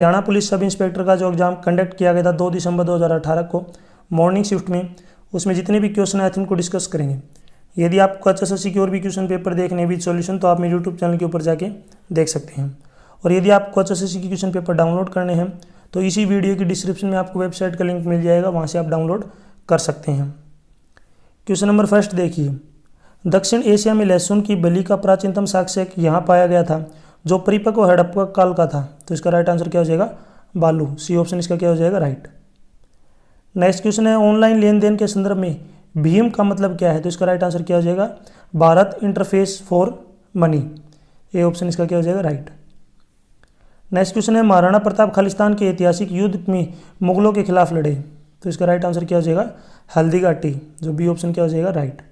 Haryana police sub inspector का जो exam conduct किया गया था 2 दिसंबर 2018 को मॉर्निंग शिफ्ट में, उसमें जितने भी क्वेश्चन आए थे उनको डिस्कस करेंगे। यदि आपको HSSC की और भी क्वेश्चन पेपर देखने विद सॉल्यूशन तो आप मेरे यूट्यूब चैनल के ऊपर जाके देख सकते हैं। और यदि आपको HSSC की क्वेश्चन पेपर डाउनलोड करने हैं तो इसी वीडियो की डिस्क्रिप्शन में आपको वेबसाइट का लिंक मिल जाएगा, वहाँ से आप डाउनलोड कर सकते हैं। क्वेश्चन नंबर फर्स्ट देखिए, दक्षिण एशिया में लहसुन की बलि का प्राचीनतम साक्ष्य यहाँ पाया गया था जो परिपक्व हड़प्पा काल का था। तो इसका राइट आंसर क्या हो जाएगा? बालू। सी ऑप्शन इसका क्या हो जाएगा? राइट। नेक्स्ट क्वेश्चन है, ऑनलाइन लेन देन के संदर्भ में भीम का मतलब क्या है? तो इसका राइट आंसर क्या हो जाएगा? Bharat interface for money. A option इसका क्या हो जाएगा? राइट। नेक्स्ट क्वेश्चन है, महाराणा प्रताप खालिस्तान के ऐतिहासिक युद्ध में मुगलों के खिलाफ लड़े। तो इसका राइट आंसर क्या हो जाएगा? हल्दी घाटी। जो बी ऑप्शन क्या हो जाएगा? राइट।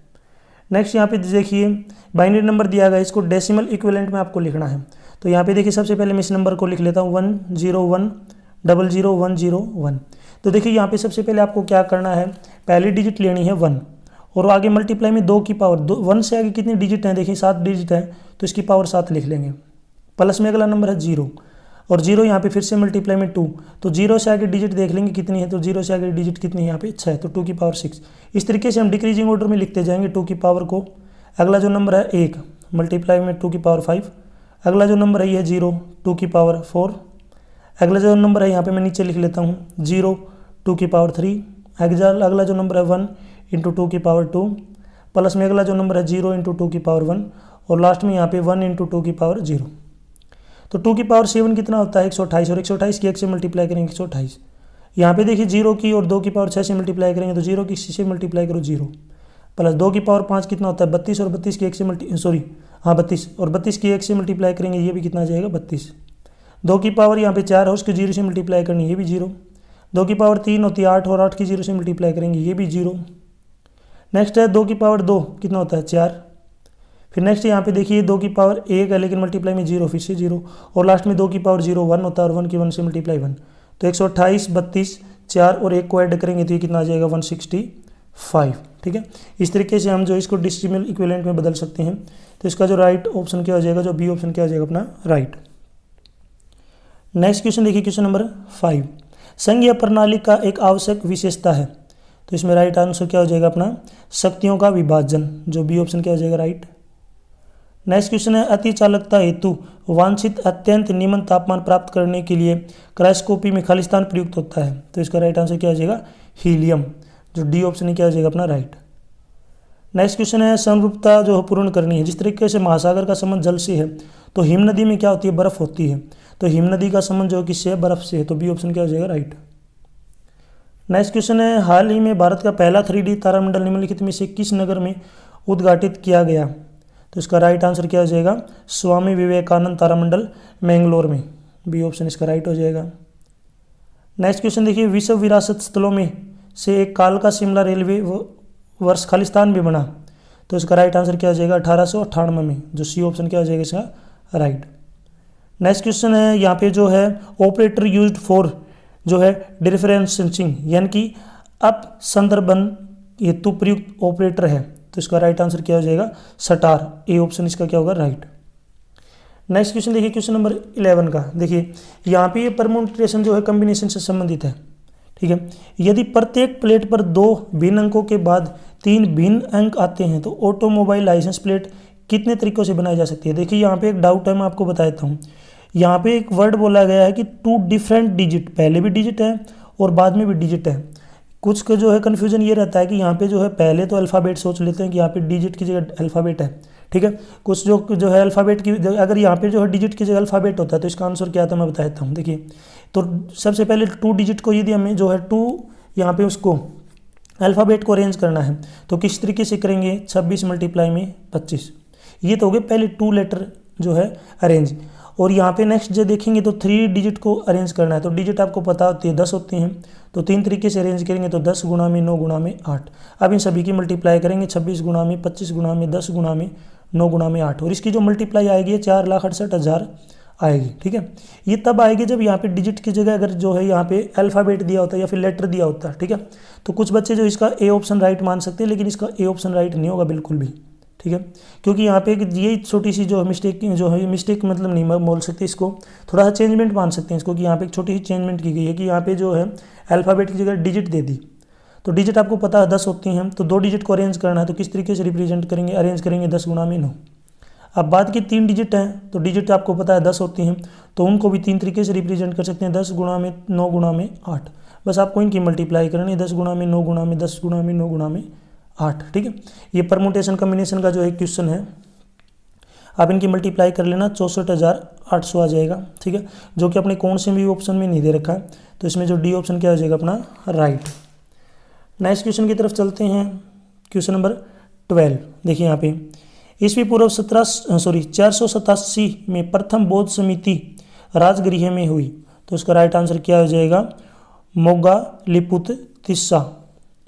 नेक्स्ट यहाँ पे देखिए, बाइनरी नंबर दिया गया है, इसको डेसिमल इक्विवेलेंट में आपको लिखना है। तो यहाँ पे देखिए, सबसे पहले मैं इस नंबर को लिख लेता हूँ 101000101। तो देखिए यहाँ पे सबसे पहले आपको क्या करना है, पहली डिजिट लेनी है 1 और आगे मल्टीप्लाई में 2 की पावर 1 से आगे कितनी डिजिट हैं? देखिए 7 डिजिट है, तो इसकी पावर 7 लिख लेंगे। प्लस में अगला नंबर है 0 और 0 यहाँ पे फिर से मल्टीप्लाई में 2, तो 0 से आगे डिजिट देख लेंगे कितनी है, तो 0 से आगे डिजिट कितनी है यहाँ पे 6, तो 2 की पावर 6। इस तरीके से हम डिक्रीजिंग ऑर्डर में लिखते जाएंगे 2 की पावर को। अगला जो नंबर है 1 मल्टीप्लाई में 2 की पावर 5। अगला जो नंबर है ये 0 2 की पावर 4। अगला जो नंबर है यहाँ पे मैं नीचे लिख लेता हूँ 0 2 की पावर 3। अगला जो नंबर है 1 इंटू 2 की पावर 2। प्लस में अगला जो नंबर है 0 इंटू 2 की पावर 1 और लास्ट में यहाँ पे 1 इंटू 2 की पावर 0। तो 2 की पावर 7 कितना होता है? 128 और 128 की 1 से मल्टीप्लाई करेंगे 128। यहाँ पे देखिए 0 की और 2 की पावर 6 से मल्टीप्लाई करेंगे तो 0 की 6 से मल्टीप्लाई करो 0, प्लस 2 की पावर 5 कितना होता है? 32 और 32 की 1 से 32 और 32 की 1 से मल्टीप्लाई करेंगे, ये भी कितना आ जाएगा? 32। 2 की पावर यहाँ पे 4 है, उसको 0 से मल्टीप्लाई करनी, ये भी 0। 2 की पावर 3 होती है 8 और 8 की 0 से मल्टीप्लाई करेंगे, ये भी 0। नेक्स्ट है 2 की पावर 2 कितना होता है? 4। फिर नेक्स्ट यहाँ पे देखिए 2 की पावर 1 है लेकिन मल्टीप्लाई में 0, फिर से 0 और लास्ट में 2 की पावर 0 1 होता है और 1 की 1 से मल्टीप्लाई 1। तो 128 32 4 और 1 को ऐड करेंगे तो ये कितना आ जाएगा? 165। ठीक है, इस तरीके से हम जो इसको डेसिमल इक्विवेलेंट में बदल सकते हैं। तो इसका जो राइट ऑप्शन क्या हो जाएगा? जो बी ऑप्शन क्या हो जाएगा अपना? राइट। नेक्स्ट क्वेश्चन देखिए, क्वेश्चन नंबर 5, संघीय प्रणाली का एक आवश्यक विशेषता है। तो इसमें राइट आंसर क्या हो जाएगा अपना? शक्तियों का विभाजन। जो बी ऑप्शन क्या हो जाएगा? राइट। नेक्स्ट क्वेश्चन है, अति चालकता हेतु वांछित अत्यंत निम्न तापमान प्राप्त करने के लिए क्रायोस्कोपी में खालिस्तान प्रयुक्त होता है। तो इसका राइट आंसर क्या हो जाएगा? हीलियम। जो डी ऑप्शन क्या हो जाएगा अपना? राइट। नेक्स्ट क्वेश्चन है, समरूपता जो पूर्ण करनी है। जिस तरीके से महासागर का संबंध जल से है तो हिम नदी में क्या होती है? बर्फ होती है। तो हिम नदी का संबंध जो किससे है? बर्फ से है। तो बी ऑप्शन क्या हो जाएगा? राइट। नेक्स्ट क्वेश्चन है, हाल ही में भारत का पहला 3D तारामंडल निम्नलिखित में से किस नगर में उद्घाटित किया गया? तो इसका राइट आंसर क्या हो जाएगा? स्वामी विवेकानंद तारामंडल मैंगलोर में। बी ऑप्शन इसका राइट हो जाएगा। नेक्स्ट क्वेश्चन देखिए, विश्व विरासत स्थलों में से एक कालका शिमला रेलवे वर्ष खालिस्तान में बना। तो इसका राइट आंसर क्या हो जाएगा? 1898 में। जो सी ऑप्शन क्या हो जाएगा इसका? राइट। नेक्स्ट क्वेश्चन है, यहाँ पे जो है ऑपरेटर यूज्ड फॉर जो है डिफरेंशिएटिंग यानी कि अप संदर्भन हेतु प्रयुक्त ऑपरेटर है। तो इसका राइट आंसर क्या हो जाएगा? स्टार। ए ऑप्शन इसका क्या होगा? राइट। नेक्स्ट क्वेश्चन देखिए, क्वेश्चन नंबर 11 का देखिए, यहाँ पे ये परम्यूटेशन जो है कॉम्बिनेशन से संबंधित है। ठीक है, यदि प्रत्येक प्लेट पर 2 भिन्न अंकों के बाद 3 भिन्न अंक आते हैं तो ऑटोमोबाइल लाइसेंस प्लेट कितने तरीकों से बनाई जा सकती है? देखिए यहाँ पे एक डाउट है, मैं आपको बता देता हूँ। यहाँ पे एक वर्ड बोला गया है कि 2 डिफरेंट डिजिट, पहले भी डिजिट है और बाद में भी डिजिट है। कुछ का जो है कन्फ्यूजन ये रहता है कि यहाँ पे जो है पहले तो अल्फ़ाबेट सोच लेते हैं कि यहाँ पे डिजिट की जगह अल्फ़ाबेट है। ठीक है, कुछ जो है अल्फ़ाबेट की अगर यहाँ पे जो है डिजिट की जगह अल्फ़ाबेट होता है तो इसका आंसर क्या आता है मैं बता देता हूँ। देखिए, तो सबसे पहले 2 डिजिट को यदि हमें जो है 2 यहाँ पे उसको अल्फ़ाबेट को अरेंज करना है तो किस तरीके से करेंगे? 26 मल्टीप्लाई में 25। ये तो हो गए पहले 2 लेटर जो है अरेंज। और यहाँ पे नेक्स्ट जो देखेंगे तो 3 डिजिट को अरेंज करना है। तो डिजिट आपको पता होती है 10 होती हैं, तो 3 तरीके से अरेंज करेंगे तो 10 गुणा में 9 गुणा में 8। अब इन सभी की मल्टीप्लाई करेंगे 26 गुणा में 25 गुणा में 10 गुणा में 9 गुणा में 8 और इसकी जो मल्टीप्लाई आएगी 4,68,000 आएगी। ठीक है, ये तब आएगी जब यहाँ पे डिजिट की जगह अगर जो है यहाँ पे अल्फ़ाबेट दिया होता है या फिर लेटर दिया होता है। ठीक है, तो कुछ बच्चे जो इसका ए ऑप्शन राइट मान सकते हैं लेकिन इसका ए ऑप्शन राइट नहीं होगा बिल्कुल भी। ठीक है, क्योंकि यहाँ पे ये छोटी सी जो मिस्टेक मतलब नहीं बोल सकते इसको, थोड़ा सा चेंजमेंट मान सकते हैं इसको, कि यहाँ पे एक छोटी सी चेंजमेंट की गई है कि यहाँ पे जो है अल्फ़ाबेट की जगह डिजिट दे दी। तो डिजिट आपको पता है 10 होती हैं, तो 2 डिजिट को अरेंज करना है तो किस तरीके से रिप्रेजेंट करेंगे, अरेंज करेंगे 10 गुणा में 9। अब बाद की 3 डिजिट हैं, तो डिजिट आपको पता है 10 होती हैं, तो उनको भी 3 तरीके से रिप्रेजेंट कर सकते हैं, 10 गुणा में 9 गुणा में 8। बस आपको इनकी मल्टीप्लाई करनी है, 10 गुणा में 9 गुणा में 10 गुणा में 9 गुणा में 8। ठीक है, ये परमुटेशन कम्बिनेशन का जो एक क्वेश्चन है, आप इनकी मल्टीप्लाई कर लेना, 64,800 आ जाएगा। ठीक है, जो कि अपने कौन से भी ऑप्शन में नहीं दे रखा है, तो इसमें जो डी ऑप्शन क्या हो जाएगा अपना राइट। नेक्स्ट क्वेश्चन की तरफ चलते हैं, क्वेश्चन नंबर 12। देखिए यहाँ पे ईस्वी पूर्व 487 में प्रथम बौद्ध समिति राजगृह में हुई, तो इसका राइट आंसर क्या हो जाएगा, मोगालिपुत तिस्सा,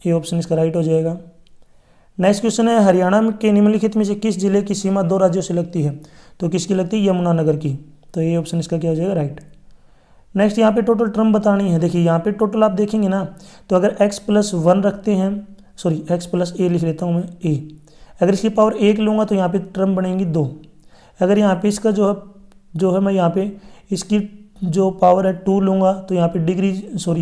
ये ऑप्शन इसका राइट हो जाएगा। नेक्स्ट क्वेश्चन है, हरियाणा के निम्नलिखित में से किस जिले की सीमा 2 राज्यों से लगती है, तो किसकी लगती है, यमुनानगर की, तो ये ऑप्शन इसका क्या हो जाएगा राइट। नेक्स्ट यहाँ पे टोटल टर्म बतानी है। देखिए यहाँ पे टोटल आप देखेंगे ना, तो अगर x+1 रखते हैं, सॉरी x+a लिख लेता हूँ मैं a, अगर इसकी पावर 1 लूँगा तो यहाँ पे टर्म बनेंगी 2। अगर यहाँ पे इसका जो है मैं यहाँ पे इसकी जो पावर है 2 लूँगा तो यहाँ पे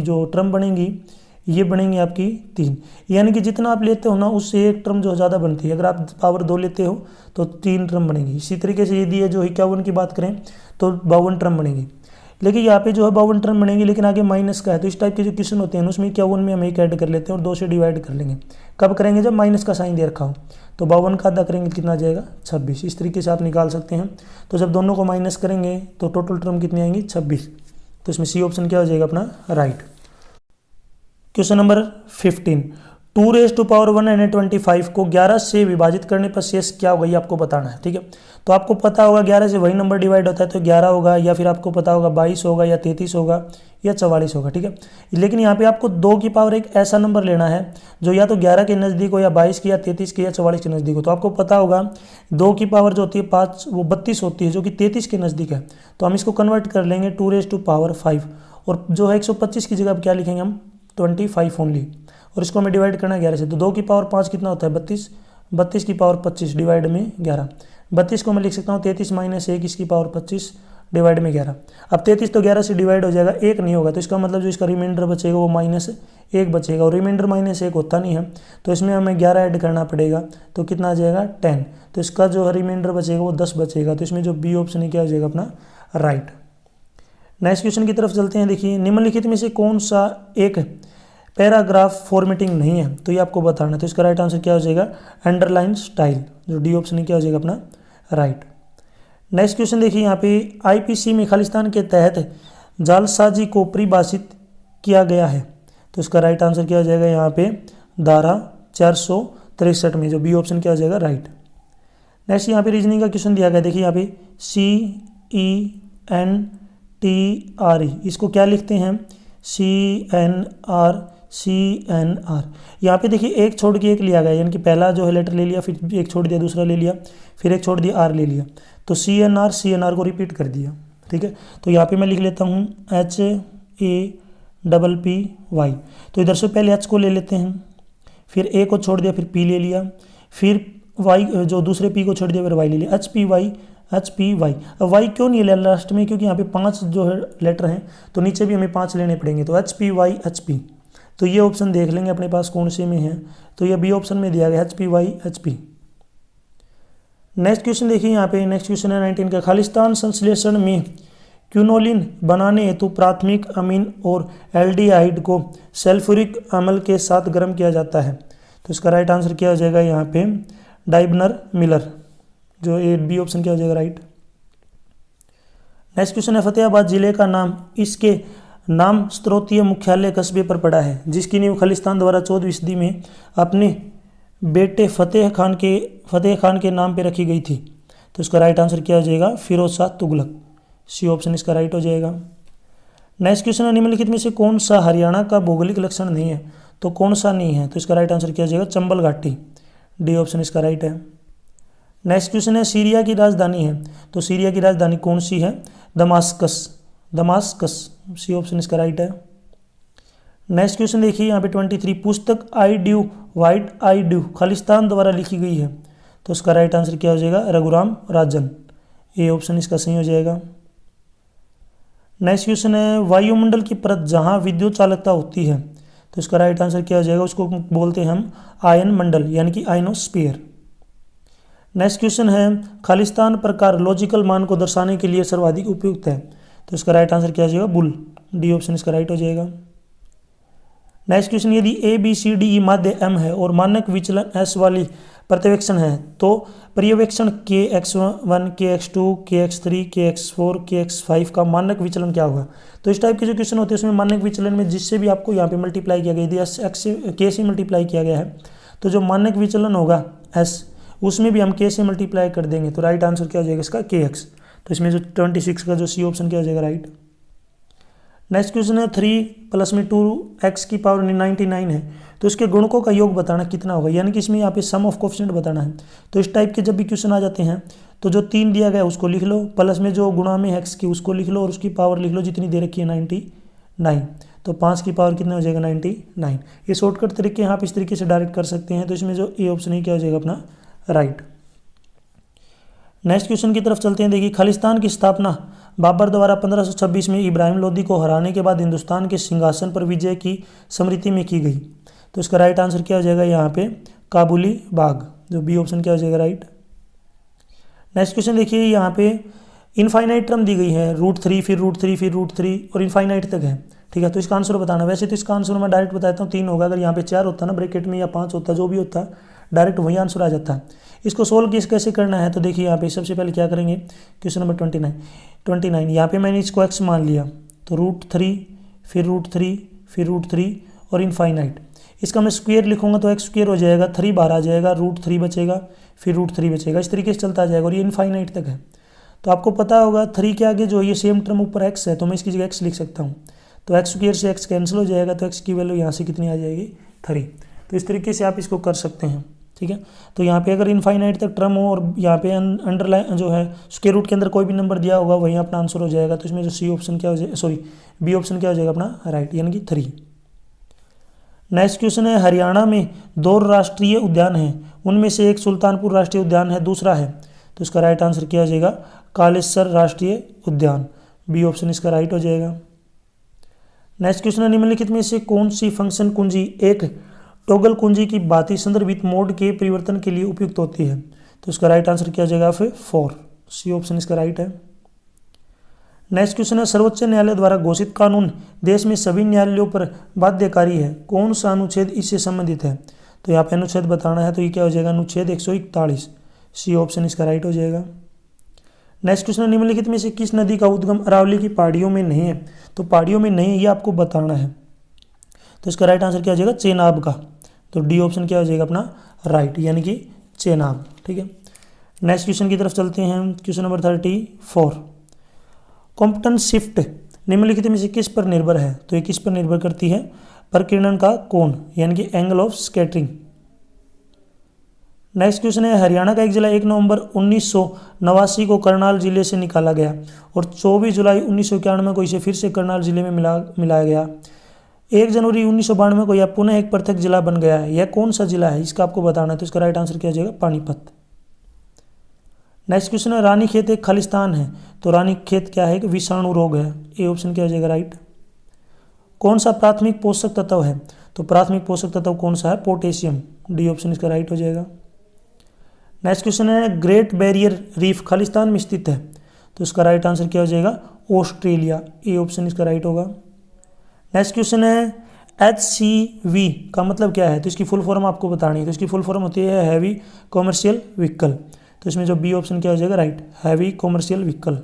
जो टर्म बनेंगी ये बनेंगी आपकी 3, यानी कि जितना आप लेते हो ना उससे एक टर्म जो ज़्यादा बनती है। अगर आप पावर 2 लेते हो तो 3 टर्म बनेगी। इसी तरीके से यदि जो 51 की बात करें तो 52 टर्म बनेगी, लेकिन यहाँ पे जो है 52 टर्म बनेगी, लेकिन आगे माइनस का है, तो इस टाइप के जो क्वेश्चन होते हैं उसमें 51 में हम एक ऐड कर लेते हैं और 2 से डिवाइड कर लेंगे। कब करेंगे, जब माइनस का साइन दे रखा हो, तो 52 का आधा करेंगे कितना आ जाएगा 26। इस तरीके से आप निकाल सकते हैं। तो जब दोनों को माइनस करेंगे तो टोटल टर्म कितनी आएंगी 26, तो इसमें सी ऑप्शन क्या हो जाएगा अपना राइट। क्वेश्चन नंबर 15, 2⁻125 को 11 से विभाजित करने पर शेष क्या होगा, ये आपको बताना है। ठीक है, तो आपको पता होगा 11 से वही नंबर डिवाइड होता है तो 11 होगा, या फिर आपको पता होगा 22 होगा, या 33 होगा, या 44 होगा। ठीक है, लेकिन यहाँ पे आपको 2 की पावर एक ऐसा नंबर लेना है जो या तो 11 के नज़दीक हो, या 22 के, या 33 के, या 44 के नज़दीक हो। तो आपको पता होगा 2 की पावर जो होती है 5 वो 32 होती है, जो कि 33 के नज़दीक है। तो हम इसको कन्वर्ट कर लेंगे 2⁻5, और जो है 125 की जगह अब क्या लिखेंगे हम 25 ओनली, और इसको हमें डिवाइड करना है 11 से। तो 2 की पावर 5 कितना होता है 32, 32 की पावर 25 डिवाइड में 11, 32 को मैं लिख सकता हूँ 33 - 1 इसकी पावर 25 डिवाइड में 11। अब 33 तो 11 से डिवाइड हो जाएगा, 1 नहीं होगा, तो इसका मतलब जो इसका रिमाइंडर बचेगा वो -1 बचेगा, और रिमाइंडर -1 होता नहीं है, तो इसमें हमें 11 ऐड करना पड़ेगा, तो कितना आ जाएगा 10। तो इसका जो रिमाइंडर बचेगा वो 10 बचेगा, तो इसमें जो बी ऑप्शन है क्या हो जाएगा अपना राइट। नेक्स्ट क्वेश्चन की तरफ चलते हैं। देखिए निम्नलिखित में से कौन सा एक पैराग्राफ फॉर्मेटिंग नहीं है, तो ये आपको बताना है। तो इसका राइट आंसर क्या हो जाएगा अंडरलाइन स्टाइल, जो डी ऑप्शन है क्या हो जाएगा अपना राइट। नेक्स्ट क्वेश्चन देखिए यहाँ पे आईपीसी में खालिस्तान के तहत जालसाजी को परिभाषित किया गया है, तो इसका राइट आंसर क्या हो जाएगा यहाँ पे धारा 463 में, जो बी ऑप्शन क्या हो जाएगा राइट। नेक्स्ट यहाँ पे रीजनिंग का क्वेश्चन दिया गया। देखिए यहाँ पे CENTRE, इसको क्या लिखते हैं CNR। यहाँ पे देखिए एक छोड़ के एक लिया गया, यानी कि पहला जो है लेटर ले लिया, फिर एक छोड़ दिया, दूसरा ले लिया, फिर एक छोड़ दिया, R ले लिया, तो CNR को रिपीट कर दिया। ठीक है, तो यहाँ पे मैं लिख लेता हूँ HAPPY। तो इधर से पहले H को ले लेते हैं, फिर A को छोड़ दिया, फिर P ले लिया, फिर Y जो दूसरे P को छोड़ दिया, फिर Y ले लिया, HPY। अब Y क्यों नहीं लिया लास्ट में, क्योंकि यहाँ पे 5 जो है लेटर हैं, तो नीचे भी हमें 5 लेने पड़ेंगे, तो HPY HP। तो ये ऑप्शन देख लेंगे अपने पास कौन से में है, तो ये बी ऑप्शन में दिया गया HPY HP। नेक्स्ट क्वेश्चन देखिए यहाँ पे, नेक्स्ट क्वेश्चन है 19 का, खालिस्तान संश्लेषण में क्यूनोलिन बनाने हेतु प्राथमिक अमीन और एल्डिहाइड को सल्फ्यूरिक अम्ल के साथ गर्म किया जाता है, तो इसका राइट आंसर क्या हो जाएगा यहाँ पे डाइबनर मिलर, जो ए बी ऑप्शन क्या हो जाएगा राइट। नेक्स्ट क्वेश्चन है फतेहाबाद जिले का नाम इसके नाम स्त्रोतीय मुख्यालय कस्बे पर पड़ा है, जिसकी नींव खालिस्तान द्वारा 14वीं सदी में अपने बेटे फतेह खान के नाम पे रखी गई थी, तो इसका राइट आंसर क्या हो जाएगा फिरोज शाह तुगलक, सी ऑप्शन इसका राइट हो जाएगा। नेक्स्ट क्वेश्चन है निम्नलिखित में से कौन सा हरियाणा का भौगोलिक लक्षण नहीं है, तो कौन सा नहीं है, तो इसका राइट आंसर क्या हो जाएगा चंबल घाटी, डी ऑप्शन इसका राइट है। नेक्स्ट क्वेश्चन है सीरिया की राजधानी है, तो सीरिया की राजधानी कौन सी है दमास्कस, सी ऑप्शन इसका राइट है। नेक्स्ट क्वेश्चन देखिए यहाँ पे 23, पुस्तक आई ड्यू व्हाइट आई ड्यू खालिस्तान द्वारा लिखी गई है, तो उसका राइट आंसर क्या हो जाएगा, रघुराम राजन। ए ऑप्शन इसका सही हो जाएगा। नेक्स्ट क्वेश्चन है, वायुमंडल की परत जहां विद्युत चालकता होती है, तो इसका राइट आंसर क्या हो जाएगा, उसको बोलते हैं हम आयन मंडल यानी कि आयनोस्फीयर। नेक्स्ट क्वेश्चन है, खालिस्तान प्रकार लॉजिकल मान को दर्शाने के लिए सर्वाधिक उपयुक्त है, तो इसका राइट आंसर क्या हो जाएगा, बुल। डी ऑप्शन इसका राइट हो जाएगा। नेक्स्ट क्वेश्चन, यदि A B C D E माध्य एम है और मानक विचलन एस वाली पर्यवेक्षण है तो पर्यवेक्षण के x1 के x2 के x3 के x4 के x5 का मानक विचलन क्या होगा। तो इस टाइप के जो क्वेश्चन होते हैं उसमें मानक विचलन में जिससे भी आपको यहाँ पे मल्टीप्लाई किया गया, यदि एक्स के से मल्टीप्लाई किया गया है तो जो मानक विचलन होगा एस उसमें भी हम के से मल्टीप्लाई कर देंगे, तो राइट आंसर क्या हो जाएगा इसका, के एक्स। तो इसमें जो 26 का जो सी ऑप्शन क्या हो जाएगा, राइट। नेक्स्ट क्वेश्चन है, 3 प्लस में 2x की पावर 99 है तो इसके गुणकों का योग बताना कितना होगा, यानी कि इसमें यहाँ पे सम ऑफ कोफिशिएंट बताना है। तो इस टाइप के जब भी क्वेश्चन आ जाते हैं तो जो 3 दिया गया है उसको लिख लो, प्लस में जो गुणा में x की उसको लिख लो और उसकी पावर लिख लो जितनी दे रखी है 99। तो 5 की पावर कितना हो जाएगा, 99। ये शॉर्टकट तरीके यहाँ पे इस तरीके से डायरेक्ट कर सकते हैं। तो इसमें जो ए ऑप्शन है क्या हो जाएगा अपना, राइट। नेक्स्ट क्वेश्चन की तरफ चलते हैं। देखिए, खालिस्तान की स्थापना बाबर द्वारा 1526 में इब्राहिम लोदी को हराने के बाद हिंदुस्तान के सिंहासन पर विजय की स्मृति में की गई। तो इसका राइट आंसर क्या हो जाएगा यहाँ पे, काबुली बाग। जो बी ऑप्शन क्या हो जाएगा, राइट। नेक्स्ट क्वेश्चन देखिए, यहाँ पे इनफाइनाइट टर्म दी गई है, √3 फिर √3 फिर √3 और इनफाइनाइट तक है, ठीक है। तो इसका आंसर बताना, वैसे तो इसका आंसर मैं डायरेक्ट बताता हूँ 3 होगा, अगर यहाँ पे 4 होता ना ब्रैकेट में या 5 होता, जो भी होता डायरेक्ट वही आंसर आ जाता है। इसको सोल्व कैसे करना है, तो देखिए यहाँ पे सबसे पहले क्या करेंगे, क्वेश्चन नंबर 29 यहाँ पे मैंने इसको x मान लिया, तो √3 फिर √3 फिर √3 और इनफाइनाइट। इसका मैं स्क्वायर लिखूंगा तो x² हो जाएगा, 3 बाहर आ जाएगा, √3 बचेगा फिर √3 बचेगा, इस तरीके से चलता जाएगा और ये इनफाइनाइट तक है। तो आपको पता होगा 3 के आगे जो ये सेम टर्म ऊपर x है तो मैं इसकी जगह x लिख सकता हूँ, तो x² से x कैंसिल हो जाएगा, तो x की वैल्यू यहाँ से कितनी आ जाएगी, 3। तो इस तरीके से आप इसको कर सकते हैं, ठीक है। तो यहाँ पे अगर इनफाइनाइट तक टर्म हो और यहाँ पे अंडरलाइन जो है स्क्वायर रूट के अंदर कोई भी नंबर दिया होगा वही अपना आंसर हो जाएगा। तो इसमें जो सी ऑप्शन क्या हो जाएगा, सॉरी बी ऑप्शन क्या हो जाएगा अपना, राइट, यानी कि 3। नेक्स्ट क्वेश्चन है, हरियाणा में 2 राष्ट्रीय उद्यान हैं, उनमें से एक सुल्तानपुर राष्ट्रीय उद्यान है, दूसरा है, तो इसका राइट आंसर क्या हो जाएगा, कालेसर राष्ट्रीय उद्यान। बी ऑप्शन इसका राइट हो जाएगा। नेक्स्ट क्वेश्चन है, निम्नलिखित में से कौन सी फंक्शन कुंजी एक टॉगल कुंजी की भांति संदर्भित मोड के परिवर्तन के लिए उपयुक्त होती है, तो इसका राइट आंसर क्या हो जाएगा, फिर 4। सी ऑप्शन इसका राइट है। नेक्स्ट क्वेश्चन है, सर्वोच्च न्यायालय द्वारा घोषित कानून देश में सभी न्यायालयों पर बाध्यकारी है, कौन सा अनुच्छेद इससे संबंधित है, तो यहाँ पे अनुच्छेद बताना है, तो ये क्या हो जाएगा, अनुच्छेद 141। सी ऑप्शन इसका राइट हो जाएगा। नेक्स्ट क्वेश्चन, निम्नलिखित में से किस नदी का उद्गम अरावली की पहाड़ियों में नहीं है, तो पहाड़ियों में नहीं है ये आपको बताना है, तो इसका राइट आंसर क्या हो जाएगा, चेनाब का। तो डी ऑप्शन क्या हो जाएगा अपना, राइट, यानी कि चेनाब, ठीक है। नेक्स्ट क्वेश्चन की तरफ चलते हैं, क्वेश्चन नंबर 34। कॉम्पटन शिफ्ट निम्नलिखित में से किस पर निर्भर है, तो ये किस पर निर्भर करती है, प्रकीर्णन का कोण यानी कि angle of scattering. Next question है, हरियाणा का एक जिला 1 नवंबर 1989 को करनाल जिले से निकाला गया और 24 जुलाई 1991 को इसे फिर से करनाल जिले में मिलाया गया। 1 जनवरी 1992 को यह पुनः एक पृथक जिला बन गया है, यह कौन सा जिला है, इसका आपको बताना है, तो इसका राइट आंसर क्या हो जाएगा, पानीपत। नेक्स्ट क्वेश्चन है, रानीखेत एक खालिस्तान है, तो रानीखेत क्या है, एक विषाणु रोग है। ए ऑप्शन क्या हो जाएगा, राइट। कौन सा प्राथमिक पोषक तत्व है, तो प्राथमिक पोषक तत्व कौन सा है, पोटेशियम। डी ऑप्शन इसका राइट हो जाएगा। नेक्स्ट क्वेश्चन है, ग्रेट बैरियर रीफ खालिस्तान में स्थित है, तो इसका राइट आंसर क्या हो जाएगा, ऑस्ट्रेलिया। ए ऑप्शन इसका राइट होगा। नेक्स्ट क्वेश्चन है, HCV का मतलब क्या है, तो इसकी फुल फॉर्म आपको बतानी है, तो इसकी फुल फॉर्म होती है हैवी कॉमर्शियल व्हीकल। तो इसमें जो बी ऑप्शन क्या हो जाएगा, right, heavy commercial vehicle.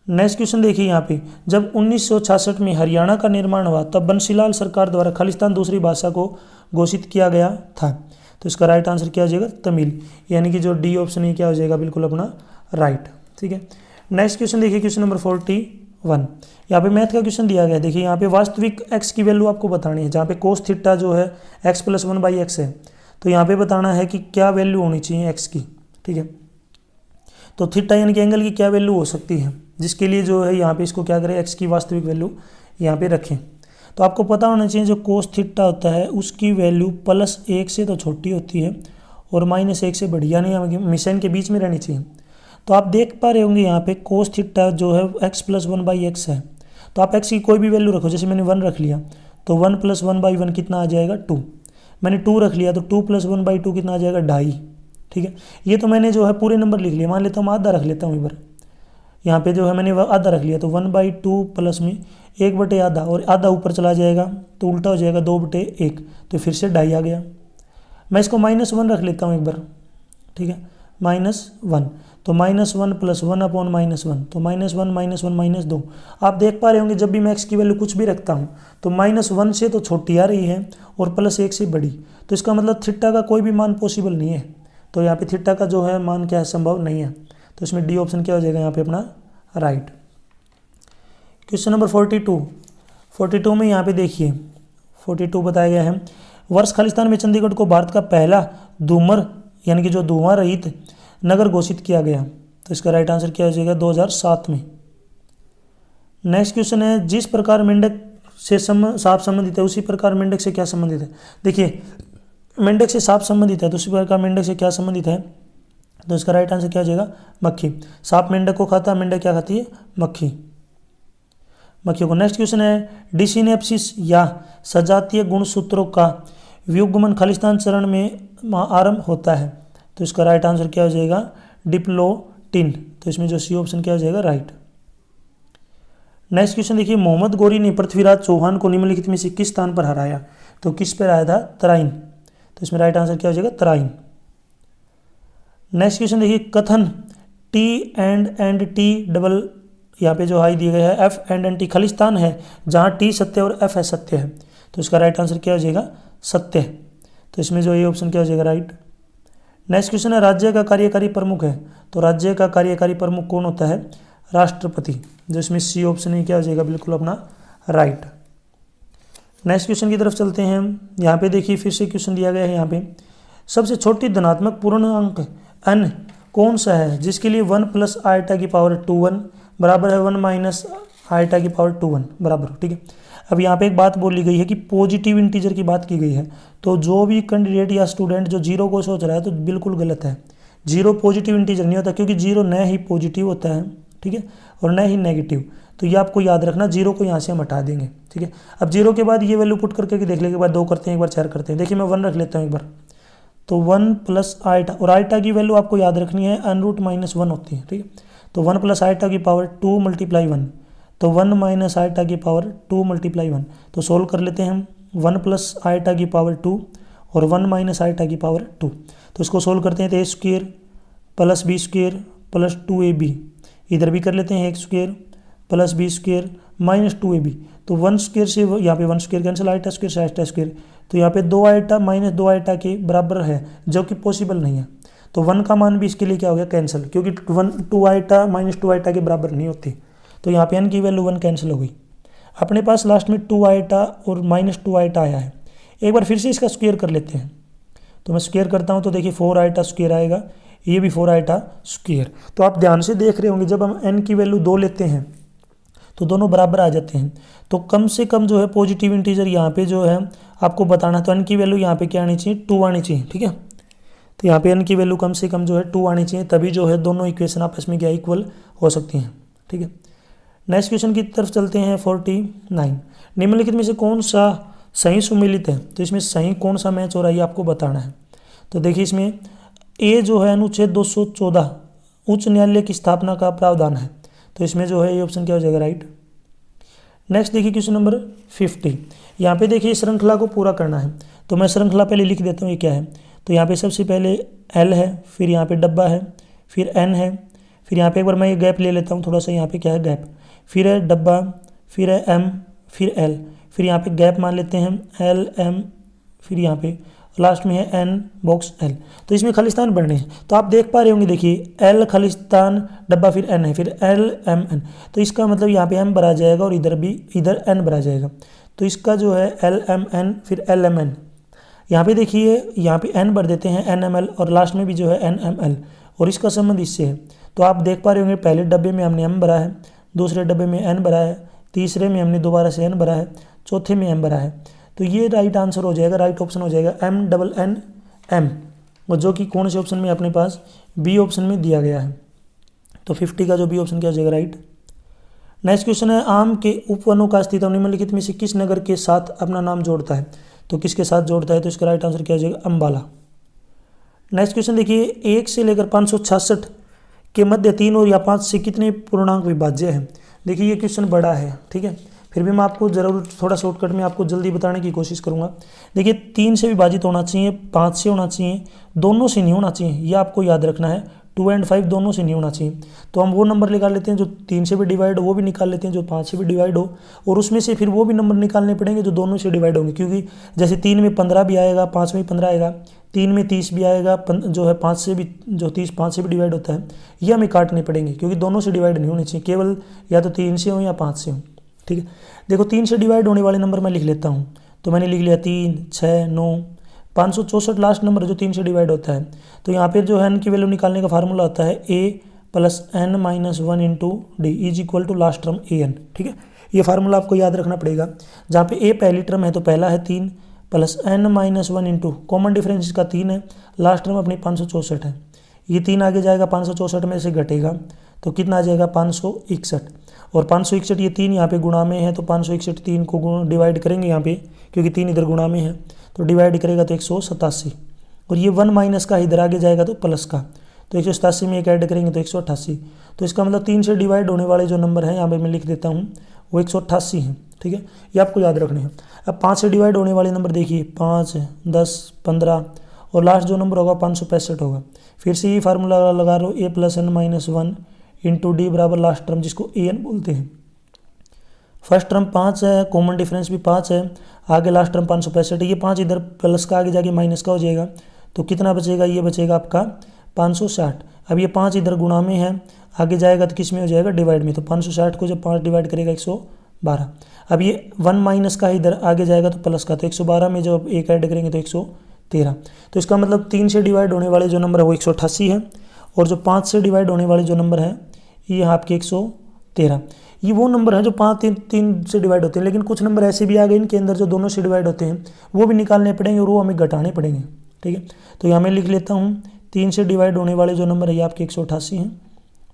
Next question देखिए यहाँ पे, जब 1966 में हरियाणा का निर्माण हुआ तब बंसीलाल सरकार द्वारा खालिस्तान दूसरी भाषा को घोषित किया गया था, तो इसका राइट आंसर क्या हो जाएगा, तमिल, यानी कि जो डी ऑप्शन है क्या हो जाएगा, बिल्कुल अपना राइट, ठीक है। नेक्स्ट क्वेश्चन देखिए, क्वेश्चन नंबर 41। यहाँ पे मैथ का क्वेश्चन दिया गया है। देखिए यहाँ पे वास्तविक x की वैल्यू आपको बतानी है, जहाँ पे कोस थीटा जो है x + 1/x है, तो यहाँ पे बताना है कि क्या वैल्यू होनी चाहिए x की, ठीक है। तो थीटा यानी कि एंगल की क्या वैल्यू हो सकती है, जिसके लिए जो है यहाँ पे इसको क्या करें, x की वास्तविक वैल्यू यहाँ पे रखें। तो आपको पता होना चाहिए जो कोस थीटा होता है उसकी वैल्यू +1 से तो छोटी होती है और -1 से बड़ी, यानी मिशन के बीच में रहनी चाहिए। तो आप देख पा रहे होंगे यहाँ पे कोस थीटा जो है x+1/x है। तो आप x की कोई भी वैल्यू रखो, जैसे मैंने 1 रख लिया तो 1 + 1/1 कितना आ जाएगा 2। मैंने 2 रख लिया तो 2 + 1/2 कितना आ जाएगा 2.5। ठीक है, ये तो मैंने जो है पूरे नंबर लिख लिया। मान लेता हूँ मैं आधा रख लेता हूँ एक बार, यहाँ पे जो है मैंने आधा रख लिया तो 1/2 प्लस में 1/आधा, और आधा ऊपर चला जाएगा तो उल्टा हो जाएगा 2/1, तो फिर से 2.5 आ गया। मैं इसको -1 रख लेता हूँ एक बार। ठीक है, -1, तो -1 + 1/-1, तो -1 - 1 -2। आप देख पा रहे होंगे जब भी मैं x की वैल्यू कुछ भी रखता हूँ तो -1 से तो छोटी आ रही है और +1 से बड़ी, तो इसका मतलब थीटा का कोई भी मान पॉसिबल नहीं है। तो यहाँ पे थीटा का जो है मान क्या है, संभव नहीं है। तो इसमें डी ऑप्शन क्या हो जाएगा यहाँ पे अपना राइट। क्वेश्चन नंबर 42 में यहाँ पे देखिए 42 बताया गया है, वर्ष खालिस्तान में चंडीगढ़ को भारत का पहला धूमर यानी कि जो धुआं रहित नगर घोषित किया गया। तो इसका राइट आंसर क्या हो जाएगा 2007 में। नेक्स्ट क्वेश्चन है, जिस प्रकार मेंढक से सांप संबंधित है उसी प्रकार मेंढक से क्या संबंधित है। देखिए मेंढक से सांप संबंधित है तो उसी प्रकार मेंढक से क्या संबंधित है, तो इसका राइट आंसर क्या हो जाएगा मक्खी। सांप मेंढक को खाता है, मेंढक क्या खाती है, मक्खी, मक्खियों को। नेक्स्ट क्वेश्चन है, डिसिनेप्सिस या सजातीय गुणसूत्रों का व्युग्मन खालिस्तान चरण में आरंभ होता है। तो इसका राइट आंसर क्या हो जाएगा डिप्लोटिन। तो इसमें जो सी ऑप्शन क्या हो जाएगा राइट। नेक्स्ट क्वेश्चन देखिए, मोहम्मद गौरी ने पृथ्वीराज चौहान को निम्नलिखित में से किस स्थान पर हराया। तो किस पर आया था, तराइन। तो इसमें राइट आंसर क्या हो जाएगा तराइन। नेक्स्ट क्वेश्चन देखिए, कथन टी एंड टी डबल यहाँ पे जो हाई दिए गए है एफ एंड टी खालिस्तान है जहाँ टी सत्य और एफ है सत्य है। तो इसका राइट आंसर क्या हो जाएगा सत्य। तो इसमें जो ये ऑप्शन क्या हो जाएगा राइट। नेक्स्ट क्वेश्चन है, राज्य का कार्यकारी प्रमुख है। तो राज्य का कार्यकारी प्रमुख कौन होता है, राष्ट्रपति। जो इसमें सी ऑप्शन है क्या हो जाएगा बिल्कुल अपना राइट। नेक्स्ट क्वेश्चन की तरफ चलते हैं। यहाँ पे देखिए फिर से क्वेश्चन दिया गया है, यहाँ पे सबसे छोटी धनात्मक पूर्णांक n कौन सा है जिसके लिए 1 + i⁻²1 बराबर है 1 - i⁻²1 बराबर। ठीक है, अब यहाँ पे एक बात बोली गई है कि पॉजिटिव इंटीजर की बात की गई है। तो जो भी कैंडिडेट या स्टूडेंट जो 0 को सोच रहा है तो बिल्कुल गलत है। 0 पॉजिटिव इंटीजर नहीं होता, क्योंकि 0 न ही पॉजिटिव होता है, ठीक है, और न ही नेगेटिव। तो ये आपको याद रखना, 0 को यहाँ से हम हटा देंगे। ठीक है, अब 0 के बाद ये वैल्यू पुट करके देख लेने के बाद 2 करते हैं, एक बार 4 करते हैं। देखिए मैं 1 रख लेता हूँ एक बार, तो 1 + i और i की वैल्यू आपको याद रखनी है √-1 होती है। ठीक है, तो 1 + i⁻² × 1, तो 1 - i⁻² × 1। तो सोल्व कर लेते हैं हम, 1 + i⁻² और 1 - i⁻²। तो इसको सोल्व करते हैं तो a² + b² + 2ab, इधर भी कर लेते हैं a² + b² - 2ab। तो 1² से यहाँ पे 1² कैंसिल, i² से i², तो यहाँ पे 2 i -2 i के बराबर है, जो कि पॉसिबल नहीं है। तो 1 का मान भी इसके लिए क्या हो गया कैंसिल, क्योंकि 2 i -2 i के बराबर नहीं होती। तो यहाँ पे n की वैल्यू 1 कैंसिल हो गई। अपने पास लास्ट में 2 i और -2 i आया है। एक बार फिर से इसका स्क्वायर कर लेते हैं। तो मैं स्क्वायर करता हूँ तो देखिए 4 i स्क्वायर आएगा, ये भी 4 i स्क्वायर। तो आप ध्यान से देख रहे होंगे जब हम n की वैल्यू 2 लेते हैं तो दोनों बराबर आ जाते हैं। तो कम से कम जो है पॉजिटिव इंटीजर यहाँ पे जो है आपको बताना, तो n की वैल्यू यहाँ पे क्या आनी चाहिए 2 आनी चाहिए। ठीक है, तो यहाँ पे n की वैल्यू कम से कम जो है 2 आनी चाहिए, तभी जो है दोनों इक्वेशन आपस में क्या इक्वल हो सकती हैं। ठीक है, नेक्स्ट क्वेश्चन की तरफ चलते हैं 49। निम्नलिखित में से कौन सा सही सुमेलित है। तो इसमें सही कौन सा मैच हो रहा है ये आपको बताना है। तो देखिए इसमें ए जो है अनुच्छेद 214 उच्च न्यायालय की स्थापना का प्रावधान है। तो इसमें जो है ये ऑप्शन क्या हो जाएगा राइट। नेक्स्ट देखिए क्वेश्चन नंबर 50। यहाँ पे देखिए श्रृंखला को पूरा करना है, तो मैं श्रृंखला पहले लिख देता हूँ ये क्या है। तो यहाँ पे सबसे पहले L है, फिर यहाँ पे डब्बा है, फिर N है, फिर यहाँ पे एक बार मैं ये गैप ले लेता हूँ थोड़ा सा, यहाँ पे क्या है गैप, फिर है डब्बा, फिर है M, फिर L, फिर यहाँ पे गैप मान लेते हैं L M, फिर यहाँ पे लास्ट में है N बॉक्स L। तो इसमें खालिस्तान बनने हैं। तो आप देख पा रहे होंगे देखिए L खालिस्तान डब्बा, फिर N है, फिर L M N। तो इसका मतलब यहाँ पे M भरा जाएगा और इधर भी इधर N भरा जाएगा। तो इसका जो है L M N फिर L M N। यहाँ पे देखिए यहाँ पे N भर देते हैं N M L और लास्ट में भी जो है N M L और इसका संबंध इससे है। तो आप देख पा रहे होंगे पहले डब्बे में हमने M भरा है, दूसरे डब्बे में N भरा है, तीसरे में हमने दोबारा से N भरा है, चौथे में M भरा है। तो ये राइट आंसर हो जाएगा, राइट ऑप्शन हो जाएगा M double N M। और जो कि कौन से ऑप्शन में अपने पास बी ऑप्शन में दिया गया है। तो 50 का जो बी ऑप्शन क्या हो जाएगा राइट। नेक्स्ट क्वेश्चन है आम के उपवनों का अस्तित्व निम्नलिखित में से किस नगर के साथ अपना नाम जोड़ता है। तो किसके साथ जोड़ता है, तो इसका राइट आंसर क्या हो जाएगा अम्बाला। नेक्स्ट क्वेश्चन देखिए 1 से लेकर 566 के मध्य 3 और या 5 से कितने पूर्णांक विभाज्य है। देखिए ये क्वेश्चन बड़ा है, ठीक है, फिर भी मैं आपको ज़रूर थोड़ा शॉर्टकट में आपको जल्दी बताने की कोशिश करूंगा। देखिए 3 से विभाजित होना चाहिए, 5 से होना चाहिए, दोनों से नहीं होना चाहिए, ये आपको याद रखना है। 2 और 5 दोनों से नहीं होना चाहिए। तो हम वो नंबर निकाल लेते हैं जो 3 से भी डिवाइड हो, वो भी निकाल लेते हैं जो 5 से भी डिवाइड हो, और उसमें से फिर वो भी नंबर निकालने पड़ेंगे जो दोनों से डिवाइड होंगे। क्योंकि जैसे 3 में 15 भी आएगा, 5 में 15 आएगा, 3 में 30 भी आएगा, जो है 5 से भी, जो 30 5 से भी डिवाइड होता है, ये हमें काटने पड़ेंगे क्योंकि दोनों से डिवाइड नहीं होने चाहिए, केवल या तो 3 से हो या 5 से हो। ठीक है, देखो 3 से डिवाइड होने वाले नंबर मैं लिख लेता हूँ। तो मैंने लिख लिया 3, 6, 9, 564 लास्ट नंबर जो 3 से डिवाइड होता है। तो यहाँ पे जो है n की वैल्यू निकालने का फार्मूला होता है a plus n minus 1 into d is equal to last term an। ठीक है, ये फार्मूला आपको याद रखना पड़ेगा। जहाँ पे a पहली टर्म है तो पहला है 3 plus n minus 1 into common difference इसका 3 है, लास्ट टर्म अपनी 564 है। ये 3 आगे जाएगा, 564 में से घटेगा तो कितना आ जाएगा 561, और 561 ये 3 यहाँ पे गुणा में है तो 561 3 को डिवाइड करेंगे यहाँ पे, क्योंकि 3 इधर गुणा में है तो डिवाइड करेगा तो 187, और ये 1 माइनस का इधर आगे जाएगा तो प्लस का, तो 187 में एक ऐड करेंगे तो 188। तो इसका मतलब 3 से डिवाइड होने वाले जो नंबर हैं यहाँ पे मैं लिख देता हूँ वो 188 हैं। ठीक है, ये आपको याद रखने हैं। अब 5 से डिवाइड होने वाले नंबर देखिए 5, 10, 15 और लास्ट जो नंबर होगा 565 होगा। फिर से ये फार्मूला लगा लो a plus n minus 1 into D बराबर लास्ट टर्म जिसको ए एन बोलते हैं। फर्स्ट टर्म 5 है, कॉमन डिफरेंस भी 5 है, आगे लास्ट टर्म 565 है। ये 5 इधर प्लस का आगे जाके माइनस का हो जाएगा तो कितना बचेगा, ये बचेगा आपका 560। अब ये 5 इधर गुणा में है, आगे जाएगा तो किस में हो जाएगा डिवाइड में, तो 560 को जब 5 डिवाइड करेगा 112। अब ये 1 माइनस का इधर आगे जाएगा तो प्लस का, तो 112 में जब एक ऐड करेंगे तो 113। तो इसका मतलब 3 से डिवाइड होने वाले जो नंबर है वो 188 है, और जो 5 से डिवाइड होने वाले जो नंबर है ये यहाँ आपके 113। ये वो नंबर है जो 3 से डिवाइड होते हैं, लेकिन कुछ नंबर ऐसे भी आ गए इनके अंदर जो दोनों से डिवाइड होते हैं, वो भी निकालने पड़ेंगे और वो हमें घटाने पड़ेंगे। ठीक है, तो यहाँ मैं लिख लेता हूँ 3 से डिवाइड होने वाले जो नंबर है ये आपके 188 हैं,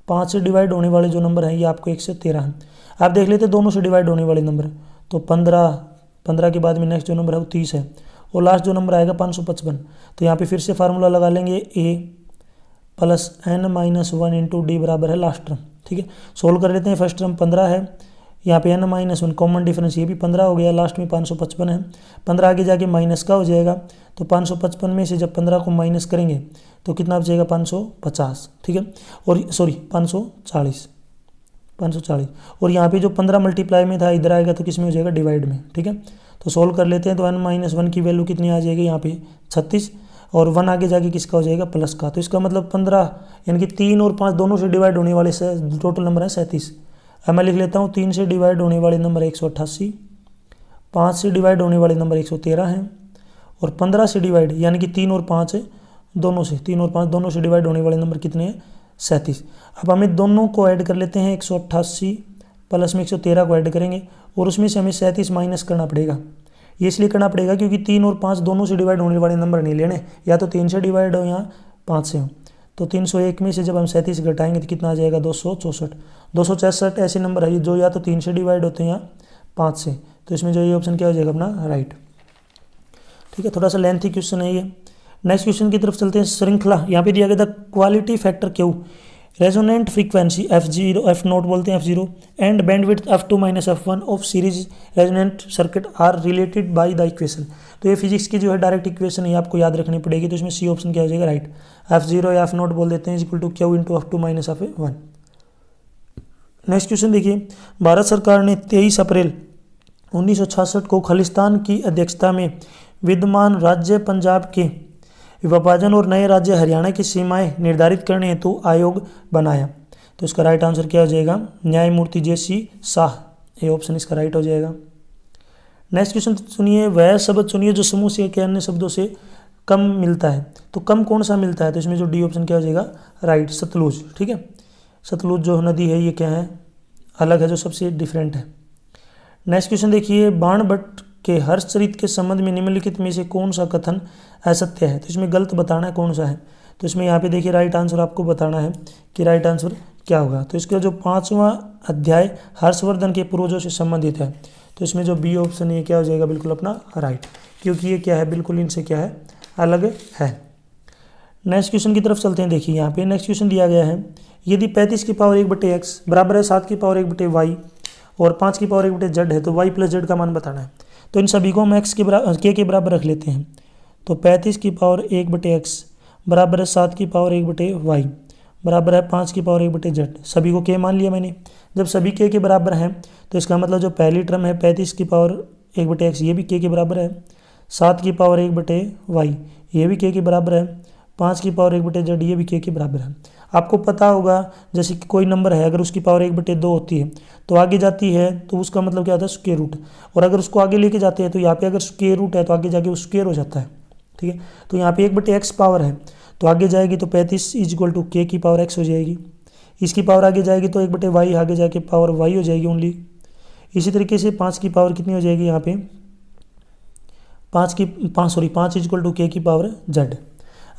5 से डिवाइड होने वाले जो नंबर है ये आपको 113 हैं। आप देख लेते दोनों से डिवाइड होने वाले नंबर, तो 15 के बाद में नेक्स्ट जो नंबर है वो 30 है, और लास्ट जो नंबर आएगा 555। तो यहाँ पे फिर से फार्मूला लगा लेंगे a plus n minus 1 into D बराबर है लास्ट टर्म। ठीक है, सोल्व कर लेते हैं। फर्स्ट टर्म 15 है, यहाँ पे n माइनस 1 कॉमन डिफरेंस ये भी 15 हो गया, लास्ट में 555 है। 15 आगे जाके माइनस का हो जाएगा, तो 555 में से जब 15 को माइनस करेंगे तो कितना बचेगा 550। ठीक है, और सॉरी 540, और यहाँ पे जो 15 मल्टीप्लाई में था इधर आएगा तो किस में हो जाएगा डिवाइड में। ठीक है, तो सोल्व कर लेते हैं। तो n माइनस 1 की वैल्यू कितनी आ जाएगी यहाँ पे 36, और 1 आगे जाके किसका हो जाएगा प्लस का। तो इसका मतलब 15 यानी कि 3 और 5 दोनों से डिवाइड होने वाले टोटल नंबर है 37। अब मैं लिख लेता हूँ 3 से डिवाइड होने वाले नंबर 188, 5 से डिवाइड होने वाले नंबर 113 हैं, और 15 से डिवाइड यानी कि 3 और 5 दोनों से, 3 और 5 दोनों से डिवाइड होने वाले नंबर कितने हैं 37। अब हमें दोनों को ऐड कर लेते हैं, 188 प्लस में 113 को ऐड करेंगे, और उसमें से हमें 37 माइनस करना पड़ेगा। ये इसलिए करना पड़ेगा क्योंकि 3 और 5 दोनों से डिवाइड होने वाले नंबर नहीं लेने, या तो 3 से डिवाइड हो या 5 से हो। तो 301 में से जब हम 37 घटाएंगे तो कितना आ जाएगा 264। 264 ऐसे नंबर है जो या तो 3 से डिवाइड होते हैं या 5 से, तो इसमें जो ये ऑप्शन क्या हो जाएगा अपना राइट। ठीक है, थोड़ा सा लेंथी क्वेश्चन है ये। नेक्स्ट क्वेश्चन की तरफ चलते हैं। श्रृंखला यहाँ पे दिया गया था quality factor Q, resonant frequency f0 f0 बोलते हैं f0 and bandwidth f2 minus f1 of series resonant circuit are related by the equation. तो ये फिजिक्स की जो है डायरेक्ट इक्वेशन है, आपको याद रखनी पड़ेगी। तो इसमें सी ऑप्शन क्या हो जाएगा राइट। f0 या f0 बोल देते हैं equal to Q into f2 minus f1। Next question देखिए, भारत सरकार ने 23 अप्रैल 1966 को खालिस्तान की अध्यक्षता में विद्यमान राज्य पंजाब के विभाजन और नए राज्य हरियाणा की सीमाएं निर्धारित करने हेतु आयोग बनाया। तो इसका राइट आंसर क्या हो जाएगा न्यायमूर्ति जे.सी. शाह, ये ऑप्शन इसका राइट हो जाएगा। नेक्स्ट क्वेश्चन सुनिए, वह शब्द चुनिए जो समूह से के अन्य शब्दों से कम मिलता है। तो कम कौन सा मिलता है, तो इसमें जो डी ऑप्शन क्या हो जाएगा राइट, सतलुज। ठीक है, सतलुज जो नदी है ये क्या है अलग है, जो सबसे डिफरेंट है। नेक्स्ट क्वेश्चन देखिए, बाणभट्ट के हर्षचरित के संबंध में निम्नलिखित में से कौन सा कथन असत्य है। तो इसमें गलत बताना है कौन सा है। तो इसमें यहाँ पे देखिए राइट आंसर आपको बताना है कि राइट आंसर क्या होगा। तो इसका जो 5वां अध्याय हर्षवर्धन के पूर्वजों से संबंधित है, तो इसमें जो बी ऑप्शन ये क्या हो जाएगा, बिल्कुल अपना राइट, क्योंकि ये क्या है, बिल्कुल इनसे क्या है, अलग है। नेक्स्ट क्वेश्चन की तरफ चलते हैं। देखिए यहाँ पे नेक्स्ट क्वेश्चन दिया गया है, यदि 35 की पावर 1/x बराबर है 7 की पावर 1/y और 5 की पावर 1/z है तो y प्लस z का मान बताना है। तो इन सभी को हम x के बराबर रख लेते हैं। तो 35 की पावर 1/x बराबर है 7 की पावर 1/y बराबर है 5 की पावर 1/z। सभी को k मान लिया मैंने। जब सभी k के बराबर हैं तो इसका मतलब जो पहली टर्म है 35 की पावर 1/x ये भी k के बराबर है, 7 की पावर 1/y ये भी k के बराबर है, 5 की पावर 1/z ये भी k के बराबर है। आपको पता होगा जैसे कि कोई नंबर है अगर उसकी पावर 1/2 होती है तो आगे जाती है तो उसका मतलब क्या होता है, स्क्वायर रूट। और अगर उसको आगे लेके जाते हैं तो यहाँ पे अगर स्क्वायर रूट है तो आगे जाके वो स्क्वायर हो जाता है। ठीक है, तो यहाँ पे 1/x पावर है तो आगे जाएगी तो 35 = k की पावर x हो जाएगी। इसकी पावर आगे जाएगी तो 1/y आगे जाके पावर y हो जाएगी ओनली। इसी तरीके से 5 की पावर कितनी हो जाएगी यहाँ पे, 5 = k की पावर z।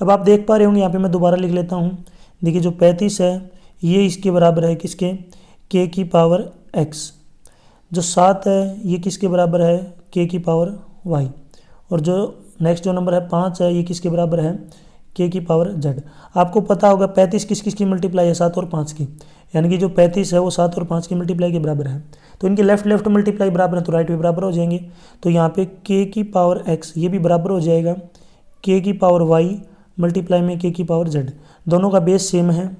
अब आप देख पा रहे होंगे यहाँ पे मैं दोबारा लिख लेता हूँ। देखिए जो 35 है ये इसके बराबर है किसके, k की पावर x। जो 7 है ये किसके बराबर है, k की पावर y। और जो नेक्स्ट जो नंबर है 5 है ये किसके बराबर है, k की पावर z। आपको पता होगा 35 किस किस की मल्टीप्लाई है, 7 और 5 की, यानी कि जो 35 है वो 7 और 5 की मल्टीप्लाई के बराबर है। तो इनके लेफ्ट मल्टीप्लाई बराबर है तो राइट भी बराबर हो जाएंगे। तो यहाँ पे k की पावर x ये भी बराबर हो जाएगा k की पावर y मल्टीप्लाई में k की पावर z। दोनों का बेस सेम है,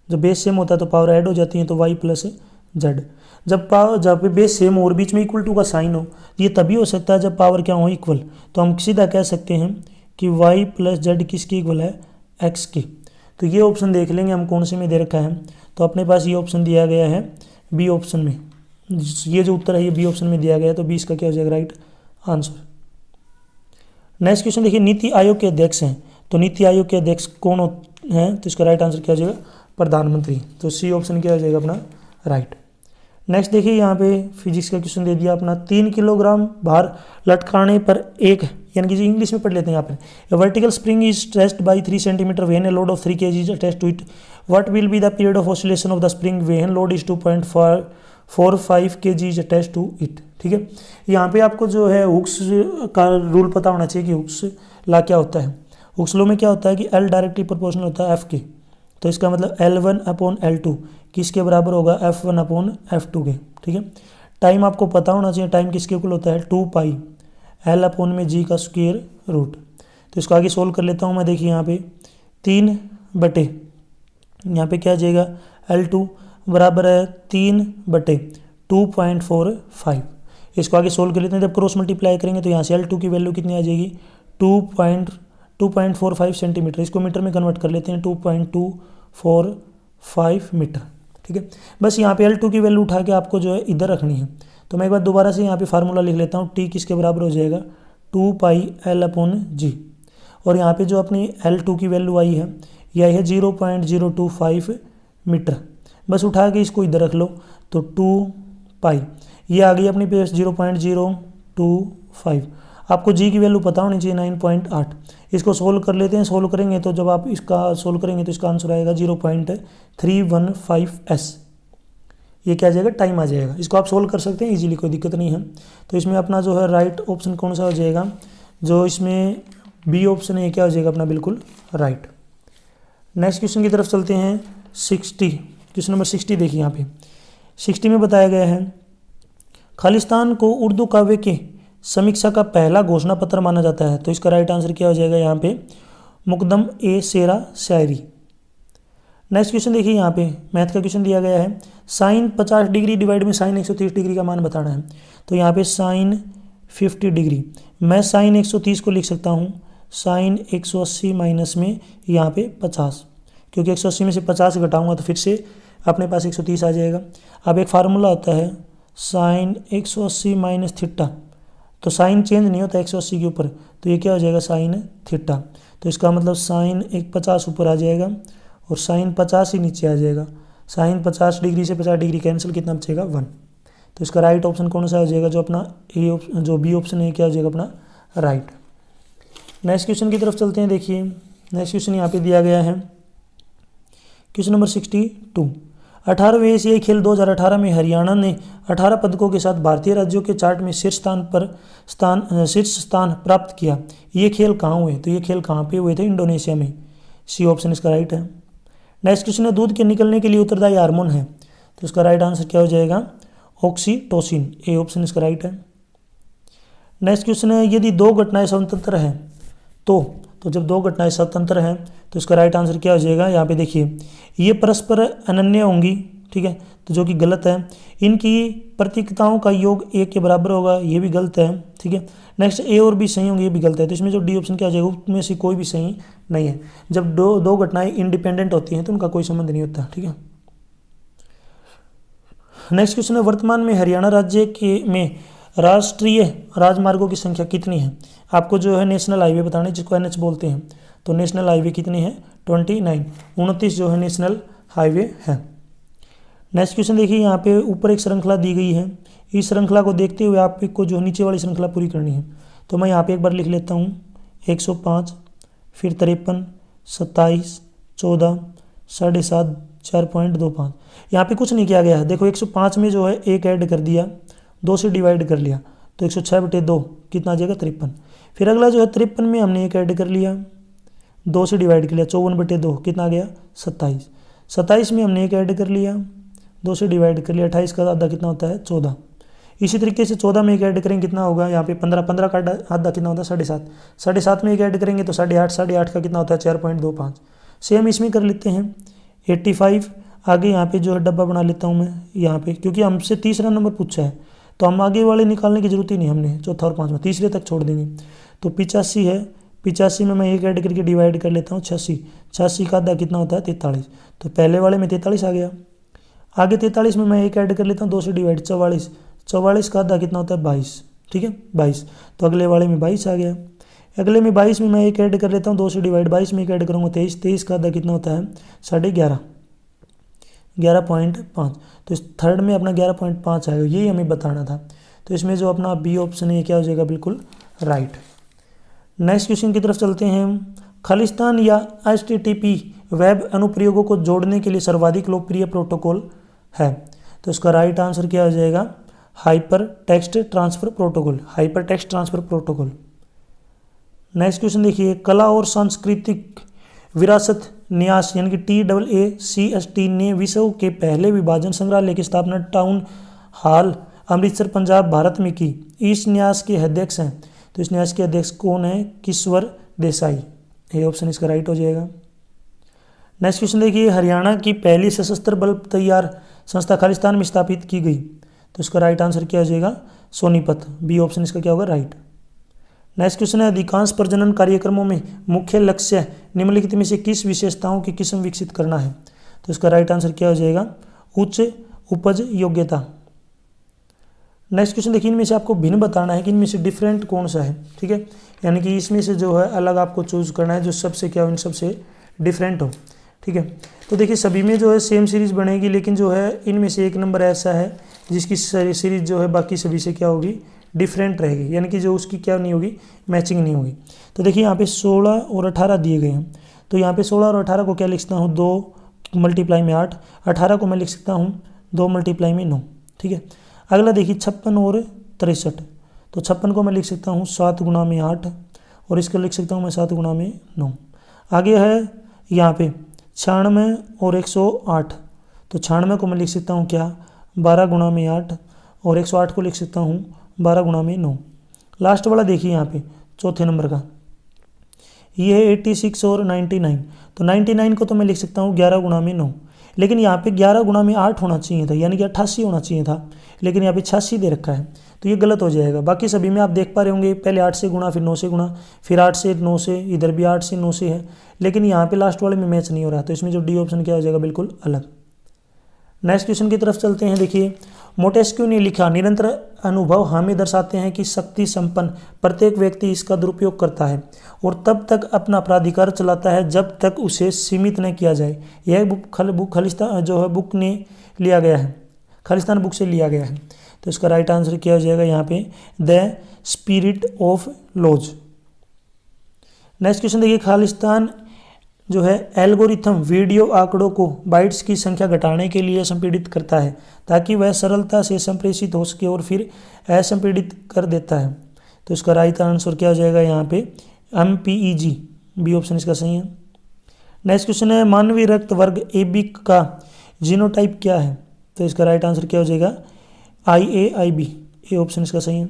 जब बेस सेम होता है तो पावर ऐड हो जाती है तो y प्लस z। जब बेस सेम हो और बीच में इक्वल टू का साइन हो, ये तभी हो सकता है जब पावर क्या हो, इक्वल। तो हम सीधा कह सकते हैं कि y प्लस z किसकी इक्वल है, x की। तो ये ऑप्शन देख लेंगे हम कौन से में दे रखा है। तो अपने पास ये ऑप्शन दिया गया है बी ऑप्शन में, ये जो उत्तर है ये बी ऑप्शन में दिया गया है। तो 20 का क्या हो जाएगा राइट आंसर। नेक्स्ट क्वेश्चन देखिए, नीति आयोग के अध्यक्ष हैं, तो नीति आयोग के अध्यक्ष कौन हैं, तो इसका राइट आंसर क्या हो जाएगा, प्रधानमंत्री। तो सी ऑप्शन क्या हो जाएगा अपना राइट। नेक्स्ट देखिए यहाँ पे फिजिक्स का क्वेश्चन दे दिया अपना, 3 किलोग्राम भार लटकाने पर एक, यानी कि इंग्लिश में पढ़ लेते हैं यहाँ पे, vertical spring is stressed by 3 centimetre when a load of 3 kg is attached to it, what will be the period of oscillation of the spring when load is 2.45 kg is attached to it. ठीक है, यहाँ पे आपको जो है hooks का rule पता होना चाहिए कि हुक्स लॉ क्या होता है। हुक्स लॉ में क्या होता है कि L डायरेक्टली प्रोपोर्शनल होता है F के, तो इसका मतलब L1/L2 किसके बराबर होगा, F1/F2 के। ठीक है, टाइम आपको पता होना चाहिए, टाइम किसके इक्वल होता है, 2π L/g का स्क्वायर रूट। तो इसको आगे सोल्व कर लेता हूँ मैं। देखिए यहाँ पे 3 बटे यहाँ पे क्या आ जाएगा, L2 बराबर है 3/2.45। इसको आगे सोल्व कर लेते हैं। जब क्रॉस मल्टीप्लाई करेंगे तो यहाँ से L2 की वैल्यू कितनी आ जाएगी, 2.45 सेंटीमीटर। इसको मीटर में कन्वर्ट कर लेते हैं, 2.245 मीटर। ठीक है, बस यहाँ पे L2 की वैल्यू उठा के आपको जो है इधर रखनी है। तो मैं एक बार दोबारा से यहाँ पे फार्मूला लिख लेता हूँ, T किसके बराबर हो जाएगा, 2π L/g। और यहाँ पे जो अपनी L2 की वैल्यू आई है ये आई है 0.025 मीटर। बस उठा के इसको इधर रख लो तो 2π ये आ गई अपनी पे 0.025। आपको जी की वैल्यू पता होनी चाहिए 9.8। इसको सोल्व कर लेते हैं। सोल्व करेंगे तो जब आप इसका सोल्व करेंगे तो इसका आंसर आएगा 0.315s। ये क्या आ जाएगा, टाइम आ जाएगा। इसको आप सोल्व कर सकते हैं इजीली, कोई दिक्कत नहीं है। तो इसमें अपना जो है राइट ऑप्शन कौन सा हो जाएगा, जो इसमें बी ऑप्शन है, क्या हो जाएगा अपना बिल्कुल राइट। नेक्स्ट क्वेश्चन की तरफ चलते हैं। 60 क्वेश्चन नंबर 60 देखिए यहाँ पे 60 में बताया गया है, खालिस्तान को उर्दू काव्य के समीक्षा का पहला घोषणा पत्र माना जाता है। तो इसका राइट आंसर क्या हो जाएगा यहाँ पे, मुकदम ए शेरा शायरी। नेक्स्ट क्वेश्चन देखिए यहाँ पे मैथ का क्वेश्चन दिया गया है, साइन 50 डिग्री डिवाइड में साइन 130 डिग्री का मान बताना है। तो यहाँ पे साइन 50 डिग्री, मैं साइन 130 को लिख सकता हूँ साइन 180 माइनस में यहाँ पे 50, क्योंकि 180 में से 50 घटाऊंगा तो फिर से अपने पास 130 आ जाएगा। अब एक फार्मूला होता है साइन 180 माइनस थीटा, तो साइन चेंज नहीं होता 180 के ऊपर, तो ये क्या हो जाएगा साइन थीटा। तो इसका मतलब साइन 50 ऊपर आ जाएगा और साइन 50 ही नीचे आ जाएगा। साइन 50 डिग्री से 50 डिग्री कैंसिल, कितना बचेगा 1। तो इसका राइट ऑप्शन कौन सा हो जाएगा, जो अपना जो बी ऑप्शन है क्या हो जाएगा अपना राइट। नेक्स्ट क्वेश्चन की तरफ चलते हैं। देखिए नेक्स्ट क्वेश्चन यहाँ पे दिया गया है क्वेश्चन नंबर 62। 18वें एशियाई खेल 2018 में हरियाणा ने 18 पदकों के साथ भारतीय राज्यों के चार्ट में शीर्ष स्थान प्राप्त किया। ये खेल कहाँ हुए, तो ये खेल कहाँ पे हुए थे, इंडोनेशिया में। सी ऑप्शन इसका राइट है। नेक्स्ट क्वेश्चन है दूध के निकलने के लिए उत्तरदायी हार्मोन है, तो इसका राइट आंसर क्या हो जाएगा, ऑक्सीटोसिन। ए ऑप्शन इसका राइट है। नेक्स्ट क्वेश्चन है यदि दो घटनाएं स्वतंत्र हैं तो जब दो घटनाएं स्वतंत्र हैं तो इसका राइट आंसर क्या हो जाएगा, यहाँ पे देखिए ये परस्पर अनन्य होंगी, ठीक है, तो जो कि गलत है। इनकी प्रतीकताओं का योग एक के बराबर होगा, ये भी गलत है, ठीक है। नेक्स्ट ए और बी सही होंगे, ये भी गलत है। तो इसमें जो डी ऑप्शन क्या हो जाएगा, उसमें से कोई भी सही नहीं है। जब दो घटनाएं इंडिपेंडेंट होती हैं तो उनका कोई संबंध नहीं होता, ठीक है। नेक्स्ट क्वेश्चन है वर्तमान में हरियाणा राज्य में राष्ट्रीय राजमार्गों की संख्या कितनी है। आपको जो है नेशनल हाईवे बताने, जिसको NH बोलते हैं। तो नेशनल हाईवे कितनी है, 29 जो है नेशनल हाईवे है। नेक्स्ट क्वेश्चन देखिए यहाँ पे ऊपर एक श्रृंखला दी गई है, इस श्रृंखला को देखते हुए आपको जो नीचे वाली श्रृंखला पूरी करनी है। तो मैं यहाँ पे एक बार लिख लेता हूँ 105, फिर 53, 27, 14, 7.5, 4.25। यहाँ पे कुछ नहीं किया गया है। देखो 105 में जो है एक ऐड कर दिया, 2 से डिवाइड कर लिया, तो 106/2 कितना आ जाएगा, 53। फिर अगला जो है 53 में हमने एक ऐड कर लिया, 2 से डिवाइड कर लिया, 54/2 कितना आ गया, 27। 27 में हमने एक ऐड कर लिया, 2 से डिवाइड कर लिया, 28 का आधा कितना होता है, 14। इसी तरीके से 14 में एक ऐड करेंगे कितना होगा, यहाँ पे 15 का आधा कितना होता है, 7.5। 7.5 में एक ऐड करेंगे तो 8.5 का कितना होता है, 4.25। सेम इसमें कर लेते हैं 85। आगे यहाँ पे जो है डब्बा बना लेता हूँ मैं यहाँ पे, क्योंकि हमसे तीसरा नंबर पूछा है तो हम आगे वाले निकालने की जरूरत ही नहीं, हमने चौथा और पाँचवा तीसरे तक छोड़ देंगे। तो 85 है, 85 में मैं एक ऐड करके डिवाइड कर लेता हूँ 86। 86 का आधा कितना होता है, 43। तो पहले वाले में 43 आ गया। आगे 43 में मैं एक ऐड कर लेता हूँ, 2 से डिवाइड, 44। 44 का आधा कितना होता है, 22, ठीक है, 22। तो अगले वाले में 22 आ गया। अगले में 22 में मैं एक ऐड कर लेता हूँ, 2 से डिवाइड, 22 में एक ऐड करूँगा 23। 23 का आधा कितना होता है, 11.5, 11.5। तो इस थर्ड में अपना 11.5 आएगा, यही हमें बताना था। तो इसमें जो अपना बी ऑप्शन है क्या हो जाएगा, बिल्कुल राइट। नेक्स्ट क्वेश्चन की तरफ चलते हैं। खालिस्तान या HTTP वेब अनुप्रयोगों को जोड़ने के लिए सर्वाधिक लोकप्रिय प्रोटोकॉल है, तो इसका राइट आंसर क्या हो जाएगा, hyper text transfer protocol, hyper text transfer protocol. Next question देखिए, कला और सांस्कृतिक विरासत न्यास यानी कि TAACST ने विश्व के पहले विभाजन संग्रहालय की स्थापना टाउन हॉल अमृतसर पंजाब भारत में की। इस न्यास के अध्यक्ष हैं, तो इस न्यास के अध्यक्ष कौन है, किश्वर देसाई। ये ऑप्शन इसका राइट हो जाएगा। नेक्स्ट क्वेश्चन देखिए, हरियाणा की पहली सशस्त्र बल तैयार संस्था खालिस्तान में स्थापित की गई, तो इसका राइट आंसर क्या हो जाएगा, सोनीपत। बी ऑप्शन इसका क्या होगा, राइट। नेक्स्ट क्वेश्चन है, अधिकांश प्रजनन कार्यक्रमों में मुख्य लक्ष्य निम्नलिखित में से किस विशेषताओं की किस्म विकसित करना है, तो इसका राइट आंसर क्या हो जाएगा, उच्च उपज योग्यता। नेक्स्ट क्वेश्चन देखिए, इनमें से आपको भिन्न बताना है कि इनमें से डिफरेंट कौन सा है, ठीक है, यानी कि इसमें से जो है अलग आपको चूज करना है जो सबसे क्या हो, इन सबसे डिफरेंट हो, ठीक है। तो देखिए सभी में जो है सेम सीरीज़ बनेगी, लेकिन जो है इनमें से एक नंबर ऐसा है जिसकी सीरीज़ जो है बाकी सभी से क्या होगी, डिफरेंट रहेगी, यानी कि जो उसकी क्या नहीं होगी, मैचिंग नहीं होगी। तो देखिए यहाँ पे 16 और 18 दिए गए हैं, तो यहाँ पे 16 और 18 को क्या लिख सकता हूँ, 2 × 8, 18 को मैं लिख सकता हूँ 2 × 9, ठीक है। अगला देखिए 56 और 63, तो 56 को मैं लिख सकता हूँ 7 × 8 और इसको लिख सकता हूँ मैं 7 × 9। आगे है यहाँ पे 96 और 108, तो 96 को मैं लिख सकता हूँ क्या, 12 × 8 और 108 को लिख सकता हूँ 12 × 9। लास्ट वाला देखिए यहाँ पे चौथे नंबर का, ये है 86 और 99, तो 99 को तो मैं लिख सकता हूँ 11 × 9, लेकिन यहाँ पे 11 × 8 होना चाहिए था, यानी कि 88 होना चाहिए था, लेकिन यहाँ पे 86 दे रखा है, तो ये गलत हो जाएगा। बाकी सभी में आप देख पा रहे होंगे, पहले 8 से गुणा, फिर 9 से गुणा, फिर 8 से 9 से, इधर भी 8 से 9 से है, लेकिन यहाँ पे लास्ट वाले में मैच नहीं हो रहा, तो इसमें जो डी ऑप्शन क्या हो जाएगा, बिल्कुल अलग। नेक्स्ट क्वेश्चन की तरफ चलते हैं। देखिए मोटेस्क्यू ने लिखा, निरंतर अनुभव हमें दर्शाते हैं कि शक्ति संपन्न प्रत्येक व्यक्ति इसका दुरुपयोग करता है और तब तक अपना अपराधिकार चलाता है जब तक उसे सीमित न किया जाए। यह बुक खालिस्तान जो है बुक ने लिया गया है, खालिस्तान बुक से लिया गया है। तो इसका राइट आंसर क्या हो जाएगा यहाँ पे, the spirit of laws. Next question देखिए, खालिस्तान जो है एल्गोरिथम वीडियो आंकड़ों को बाइट्स की संख्या घटाने के लिए संपीड़ित करता है ताकि वह सरलता से संप्रेषित हो सके और फिर असंपीड़ित कर देता है। तो इसका राइट आंसर क्या हो जाएगा यहाँ पे, MPEG, बी ऑप्शन इसका सही है। नेक्स्ट क्वेश्चन है, मानवीय रक्त वर्ग AB का जीनोटाइप क्या है? तो इसका राइट आंसर क्या हो जाएगा, IAIB, ए ऑप्शन इसका सही है।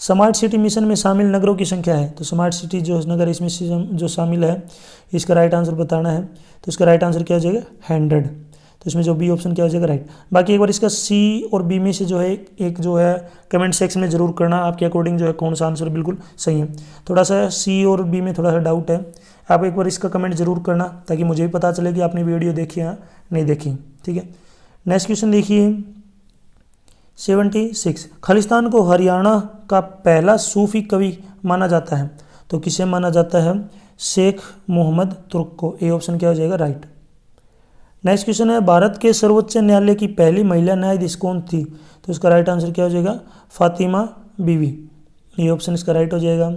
स्मार्ट सिटी मिशन में शामिल नगरों की संख्या है, तो स्मार्ट सिटी जो नगर इसमें जो शामिल है इसका राइट आंसर बताना है। तो इसका राइट आंसर क्या हो जाएगा, 100। तो इसमें जो बी ऑप्शन क्या हो जाएगा, राइट। बाकी एक बार इसका सी और बी में से जो है एक जो है कमेंट सेक्शन में जरूर करना आपके अकॉर्डिंग जो है कौन सा आंसर बिल्कुल सही है। थोड़ा सा सी और बी में थोड़ा सा डाउट है, आप एक बार इसका कमेंट जरूर करना ताकि मुझे भी पता चले कि आपने वीडियो देखी या नहीं देखी, ठीक है। नेक्स्ट क्वेश्चन देखिए 76, खालिस्तान को हरियाणा का पहला सूफी कवि माना जाता है, तो किसे माना जाता है, शेख मोहम्मद तुर्क को, ए ऑप्शन क्या हो जाएगा, राइट। नेक्स्ट क्वेश्चन है, भारत के सर्वोच्च न्यायालय की पहली महिला न्यायाधीश कौन थी? तो इसका राइट आंसर क्या हो जाएगा, फातिमा बीवी, ये ऑप्शन इसका राइट हो जाएगा।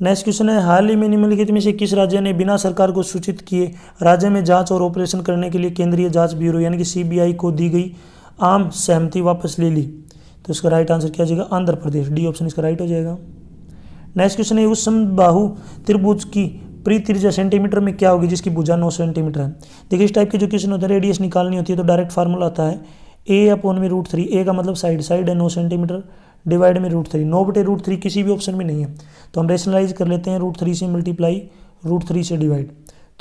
नेक्स्ट क्वेश्चन है, हाल ही में निम्नलिखित में से किस राज्य ने बिना सरकार को सूचित किए राज्य में जांच और ऑपरेशन करने के लिए केंद्रीय जांच ब्यूरो यानी कि CBI को दी गई आम सहमति वापस ले ली? तो इसका राइट आंसर क्या हो जाएगा, आंध्र प्रदेश, डी ऑप्शन इसका राइट हो जाएगा। नेक्स्ट क्वेश्चन है, उस समबाहु त्रिभुज की परित्रिज्या सेंटीमीटर में क्या होगी जिसकी भुजा 9 सेंटीमीटर है? देखिए इस टाइप के जो क्वेश्चन होते हैं रेडियस निकालनी होती है तो डायरेक्ट फार्मूला आता है A/√3, ए का मतलब साइड है 9 सेंटीमीटर, डिवाइड में √3, 9/√3 किसी भी ऑप्शन में नहीं है तो हम रेशनलाइज कर लेते हैं, √3 से मल्टीप्लाई, √3 से डिवाइड,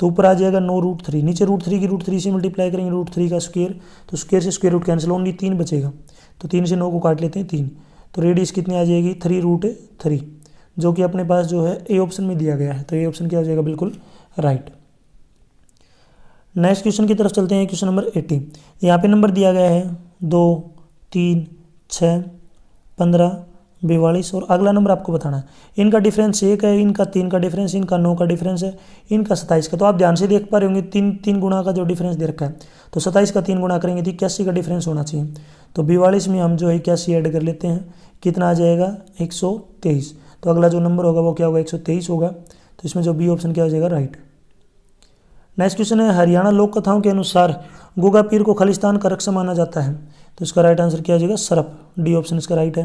तो ऊपर आ जाएगा 9√3, नीचे √3 की √3 से मल्टीप्लाई करेंगे √3 का स्क्वायर, तो स्क्वायर से स्क्वायर रूट कैंसिल, ओनली 3 बचेगा, तो 3 से 9 को काट लेते हैं 3, तो रेडियस कितनी आ जाएगी 3√3, जो कि अपने पास जो है ए ऑप्शन में दिया गया है, तो ए ऑप्शन क्या हो जाएगा, बिल्कुल राइट। नेक्स्ट क्वेश्चन की तरफ चलते हैं, क्वेश्चन नंबर 80, यहाँ पे नंबर दिया गया है 2, 3, 6, 15, 42 और अगला नंबर आपको बताना है। इनका डिफरेंस 1 है, इनका 3 का डिफरेंस, इनका 9 का डिफरेंस है, इनका 27 का, तो आप ध्यान से देख पा रहे होंगे 3 गुणा का जो डिफरेंस दे रखा है, तो 27 का 3 गुणा करेंगे तो 81 का डिफरेंस होना चाहिए, तो 42 में हम जो है 81 ऐड कर लेते हैं, कितना आ जाएगा 123, तो अगला जो नंबर होगा वो क्या होगा 123 होगा, तो इसमें जो बी ऑप्शन क्या हो जाएगा, राइट। नेक्स्ट क्वेश्चन है, हरियाणा लोक कथाओं के अनुसार गुगा पीर को खालिस्तान का रक्षक माना जाता है, तो इसका राइट आंसर क्या हो जाएगा, सरफ, डी ऑप्शन इसका राइट है।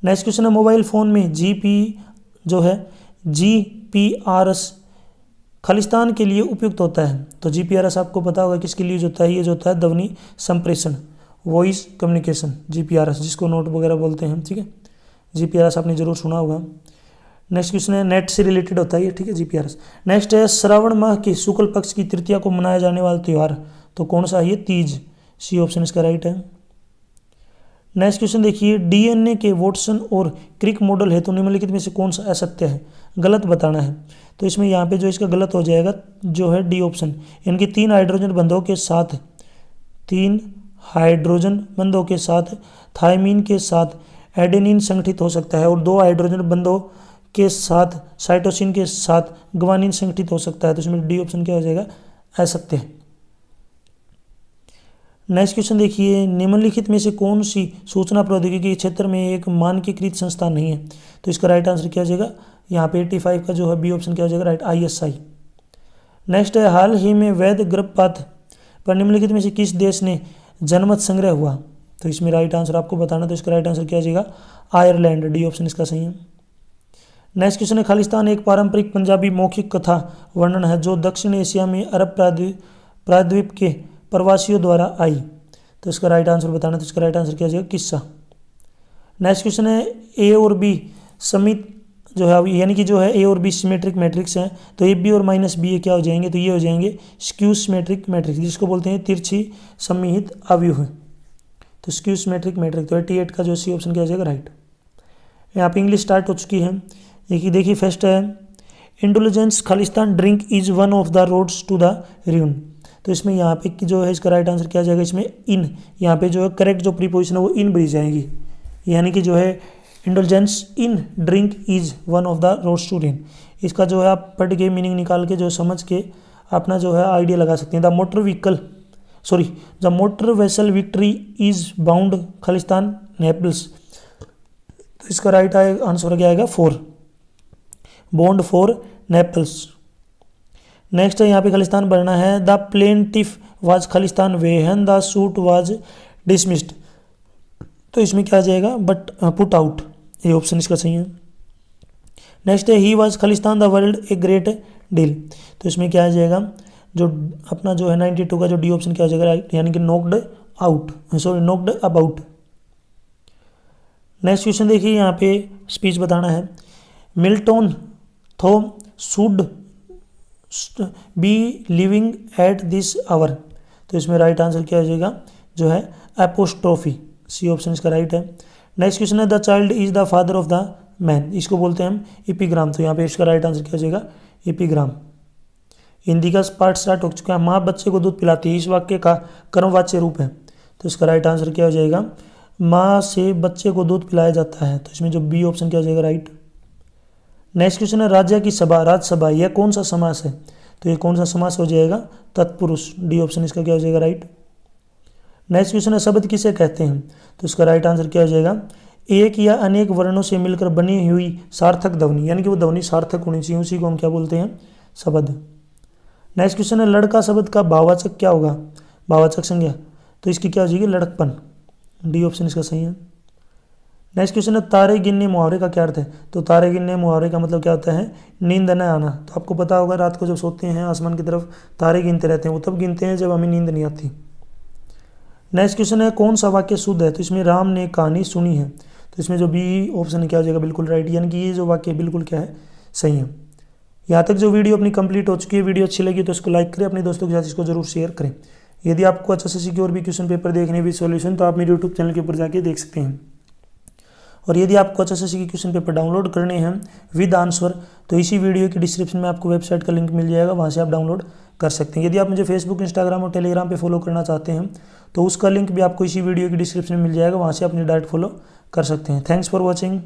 नेक्स्ट क्वेश्चन है, मोबाइल फ़ोन में GPRS खालिस्तान के लिए उपयुक्त होता है, तो GPRS आपको पता होगा किसके लिए होता है, ये जो होता है ध्वनि संप्रेषण, वॉइस कम्युनिकेशन, GPRS जिसको नोट वगैरह बोलते हैं, ठीक है, GPRS आपने जरूर सुना होगा। नेक्स्ट क्वेश्चन है, नेट से रिलेटेड होता है ये, ठीक है, GPRS। नेक्स्ट है, श्रावण माह के शुक्ल पक्ष की तृतीया को मनाया जाने वाला त्यौहार, तो कौन सा है ये, तीज, सी ऑप्शन इसका राइट है। नेक्स्ट क्वेश्चन देखिए, DNA के वॉटसन और क्रिक मॉडल है तो निम्नलिखित में से कौन सा असत्य है, गलत बताना है, तो इसमें यहाँ पे जो इसका गलत हो जाएगा जो है डी ऑप्शन, इनकी 3 हाइड्रोजन बंधों के साथ थायमीन के साथ एडेनिन संगठित हो सकता है और 2 हाइड्रोजन बंधों के साथ साइटोसिन के साथ ग्वानिन संगठित हो सकता है, तो इसमें डी ऑप्शन क्या हो जाएगा, असत्य। नेक्स्ट क्वेश्चन देखिए, निम्नलिखित में से कौन सी सूचना प्रौद्योगिकी के क्षेत्र में एक मानकीकृत संस्थान नहीं है, तो इसका राइट आंसर क्या हो जाएगा, यहाँ पे 85 का जो है बी ऑप्शन क्या हो जाएगा, राइट, ISI। नेक्स्ट है, हाल ही में वैध गर्भपात पर निम्नलिखित में से किस देश ने जनमत संग्रह हुआ, तो इसमें राइट आंसर आपको बताना, तो इसका राइट आंसर क्या हो जाएगा, आयरलैंड, डी ऑप्शन इसका सही है। नेक्स्ट क्वेश्चन है, खालिस्तान एक पारंपरिक पंजाबी मौखिक कथा वर्णन है जो दक्षिण एशिया में अरब प्रायद्वीप के प्रवासियों द्वारा आई, तो इसका राइट आंसर बताना, तो इसका राइट आंसर क्या हो जाएगा, किस्सा। नेक्स्ट क्वेश्चन है, A और B समित जो है यानी कि जो है A और B सिमेट्रिक मैट्रिक्स हैं, तो AB और -B क्या हो जाएंगे, तो ये हो जाएंगे स्क्यू सिमेट्रिक मैट्रिक्स जिसको बोलते हैं तिरछी सममित अवयव, तो स्क्यू सिमेट्रिक मैट्रिक्स, तो 88 का जो सी ऑप्शन क्या हो जाएगा, राइट। यहाँ पे इंग्लिश स्टार्ट हो चुकी है, देखिए फर्स्ट है, indulgence Khalistan drink is one of the roads to the ruin, तो इसमें यहाँ पे जो है इसका राइट आंसर क्या आ जाएगा, इसमें इन, यहाँ पे जो है करेक्ट जो प्रीपोजिशन है वो इन बन जाएगी, यानी कि जो है indulgence in drink is one of the roads to ruin, इसका जो है आप पढ़ के मीनिंग निकाल के जो समझ के अपना जो है आइडिया लगा सकते हैं। The motor vehicle sorry, the motor vessel victory is bound Khalistan Naples. तो इसका राइट आंसर क्या आएगा 4, बॉन्ड फॉर नेपल्स। नेक्स्ट है यहाँ पे खालिस्तान बनना है the plaintiff was Khalistan वेहन the suit was dismissed. तो इसमें क्या आ जाएगा बट पुट आउट, ये ऑप्शन इसका सही है। नेक्स्ट है he was Khalistan the world a great deal. तो इसमें क्या आ जाएगा जो अपना जो है 92 का जो डी ऑप्शन क्या हो जाएगा राइट, यानी कि knocked out, sorry knocked about. Next question देखिए, यहाँ पे स्पीच बताना है Milton though should be living at this hour. तो इसमें राइट आंसर क्या हो जाएगा जो है एपोस्ट्रोफी, सी ऑप्शन इसका राइट है। नेक्स्ट क्वेश्चन है the child is the father of the man, इसको बोलते हैं हम एपिग्राम। तो यहाँ पे इसका राइट आंसर क्या हो जाएगा एपिग्राम। हिंदी का पार्ट स्टार्ट हो चुका है, माँ बच्चे को दूध पिलाती है, इस वाक्य का कर्मवाच्य रूप है। तो इसका राइट आंसर क्या हो जाएगा माँ से बच्चे को दूध पिलाया जाता है। तो इसमें जो बी ऑप्शन क्या हो जाएगा राइट। नेक्स्ट क्वेश्चन है राज्य की सभा, राज्यसभा, यह कौन सा समास है। तो ये कौन सा समास हो जाएगा तत्पुरुष, डी ऑप्शन इसका क्या हो जाएगा राइट। नेक्स्ट क्वेश्चन है शब्द किसे कहते हैं। तो इसका राइट आंसर क्या हो जाएगा एक या अनेक वर्णों से मिलकर बनी हुई सार्थक ध्वनि, यानी कि वो ध्वनि सार्थक होनी चाहिए, उसी को हम क्या बोलते हैं शब्द। नेक्स्ट क्वेश्चन है लड़का शब्द का भाववाचक क्या होगा, भाववाचक संज्ञा। तो इसकी क्या हो जाएगी लड़कपन, डी ऑप्शन इसका सही है। नेक्स्ट क्वेश्चन है तारे गिनने मुहावरे का क्या अर्थ है। तो तारे गिनने मुहावरे का मतलब क्या होता है नींद न आना। तो आपको पता होगा रात को जब सोते हैं आसमान की तरफ तारे गिनते रहते हैं, वो तब गिनते हैं जब हमें नींद नहीं आती। नेक्स्ट क्वेश्चन है कौन सा वाक्य शुद्ध है। तो इसमें राम ने कहानी सुनी है। तो इसमें जो बी ऑप्शन क्या हो जाएगा बिल्कुल राइट, यानी कि ये जो वाक्य बिल्कुल क्या है सही है। यहाँ तक जो वीडियो अपनी कंप्लीट हो चुकी है, वीडियो अच्छी लगी तो इसको लाइक करें, अपने दोस्तों के साथ इसको जरूर शेयर करें। यदि आपको अच्छा से सिक्योर भी क्वेश्चन पेपर देखने भी सॉल्यूशन तो आप मेरे यूट्यूब चैनल के ऊपर जाके देख सकते हैं। और यदि आपको अच्छा से सीखे क्वेश्चन पेपर डाउनलोड करने हैं विद आंसर तो इसी वीडियो की डिस्क्रिप्शन में आपको वेबसाइट का लिंक मिल जाएगा, वहाँ से आप डाउनलोड कर सकते हैं। यदि आप मुझे फेसबुक, इंस्टाग्राम और टेलीग्राम पे फॉलो करना चाहते हैं तो उसका लिंक भी आपको इसी वीडियो की डिस्क्रिप्शन में मिल जाएगा, वहाँ से अपनी डायरेक्ट फॉलो कर सकते हैं। Thanks for watching.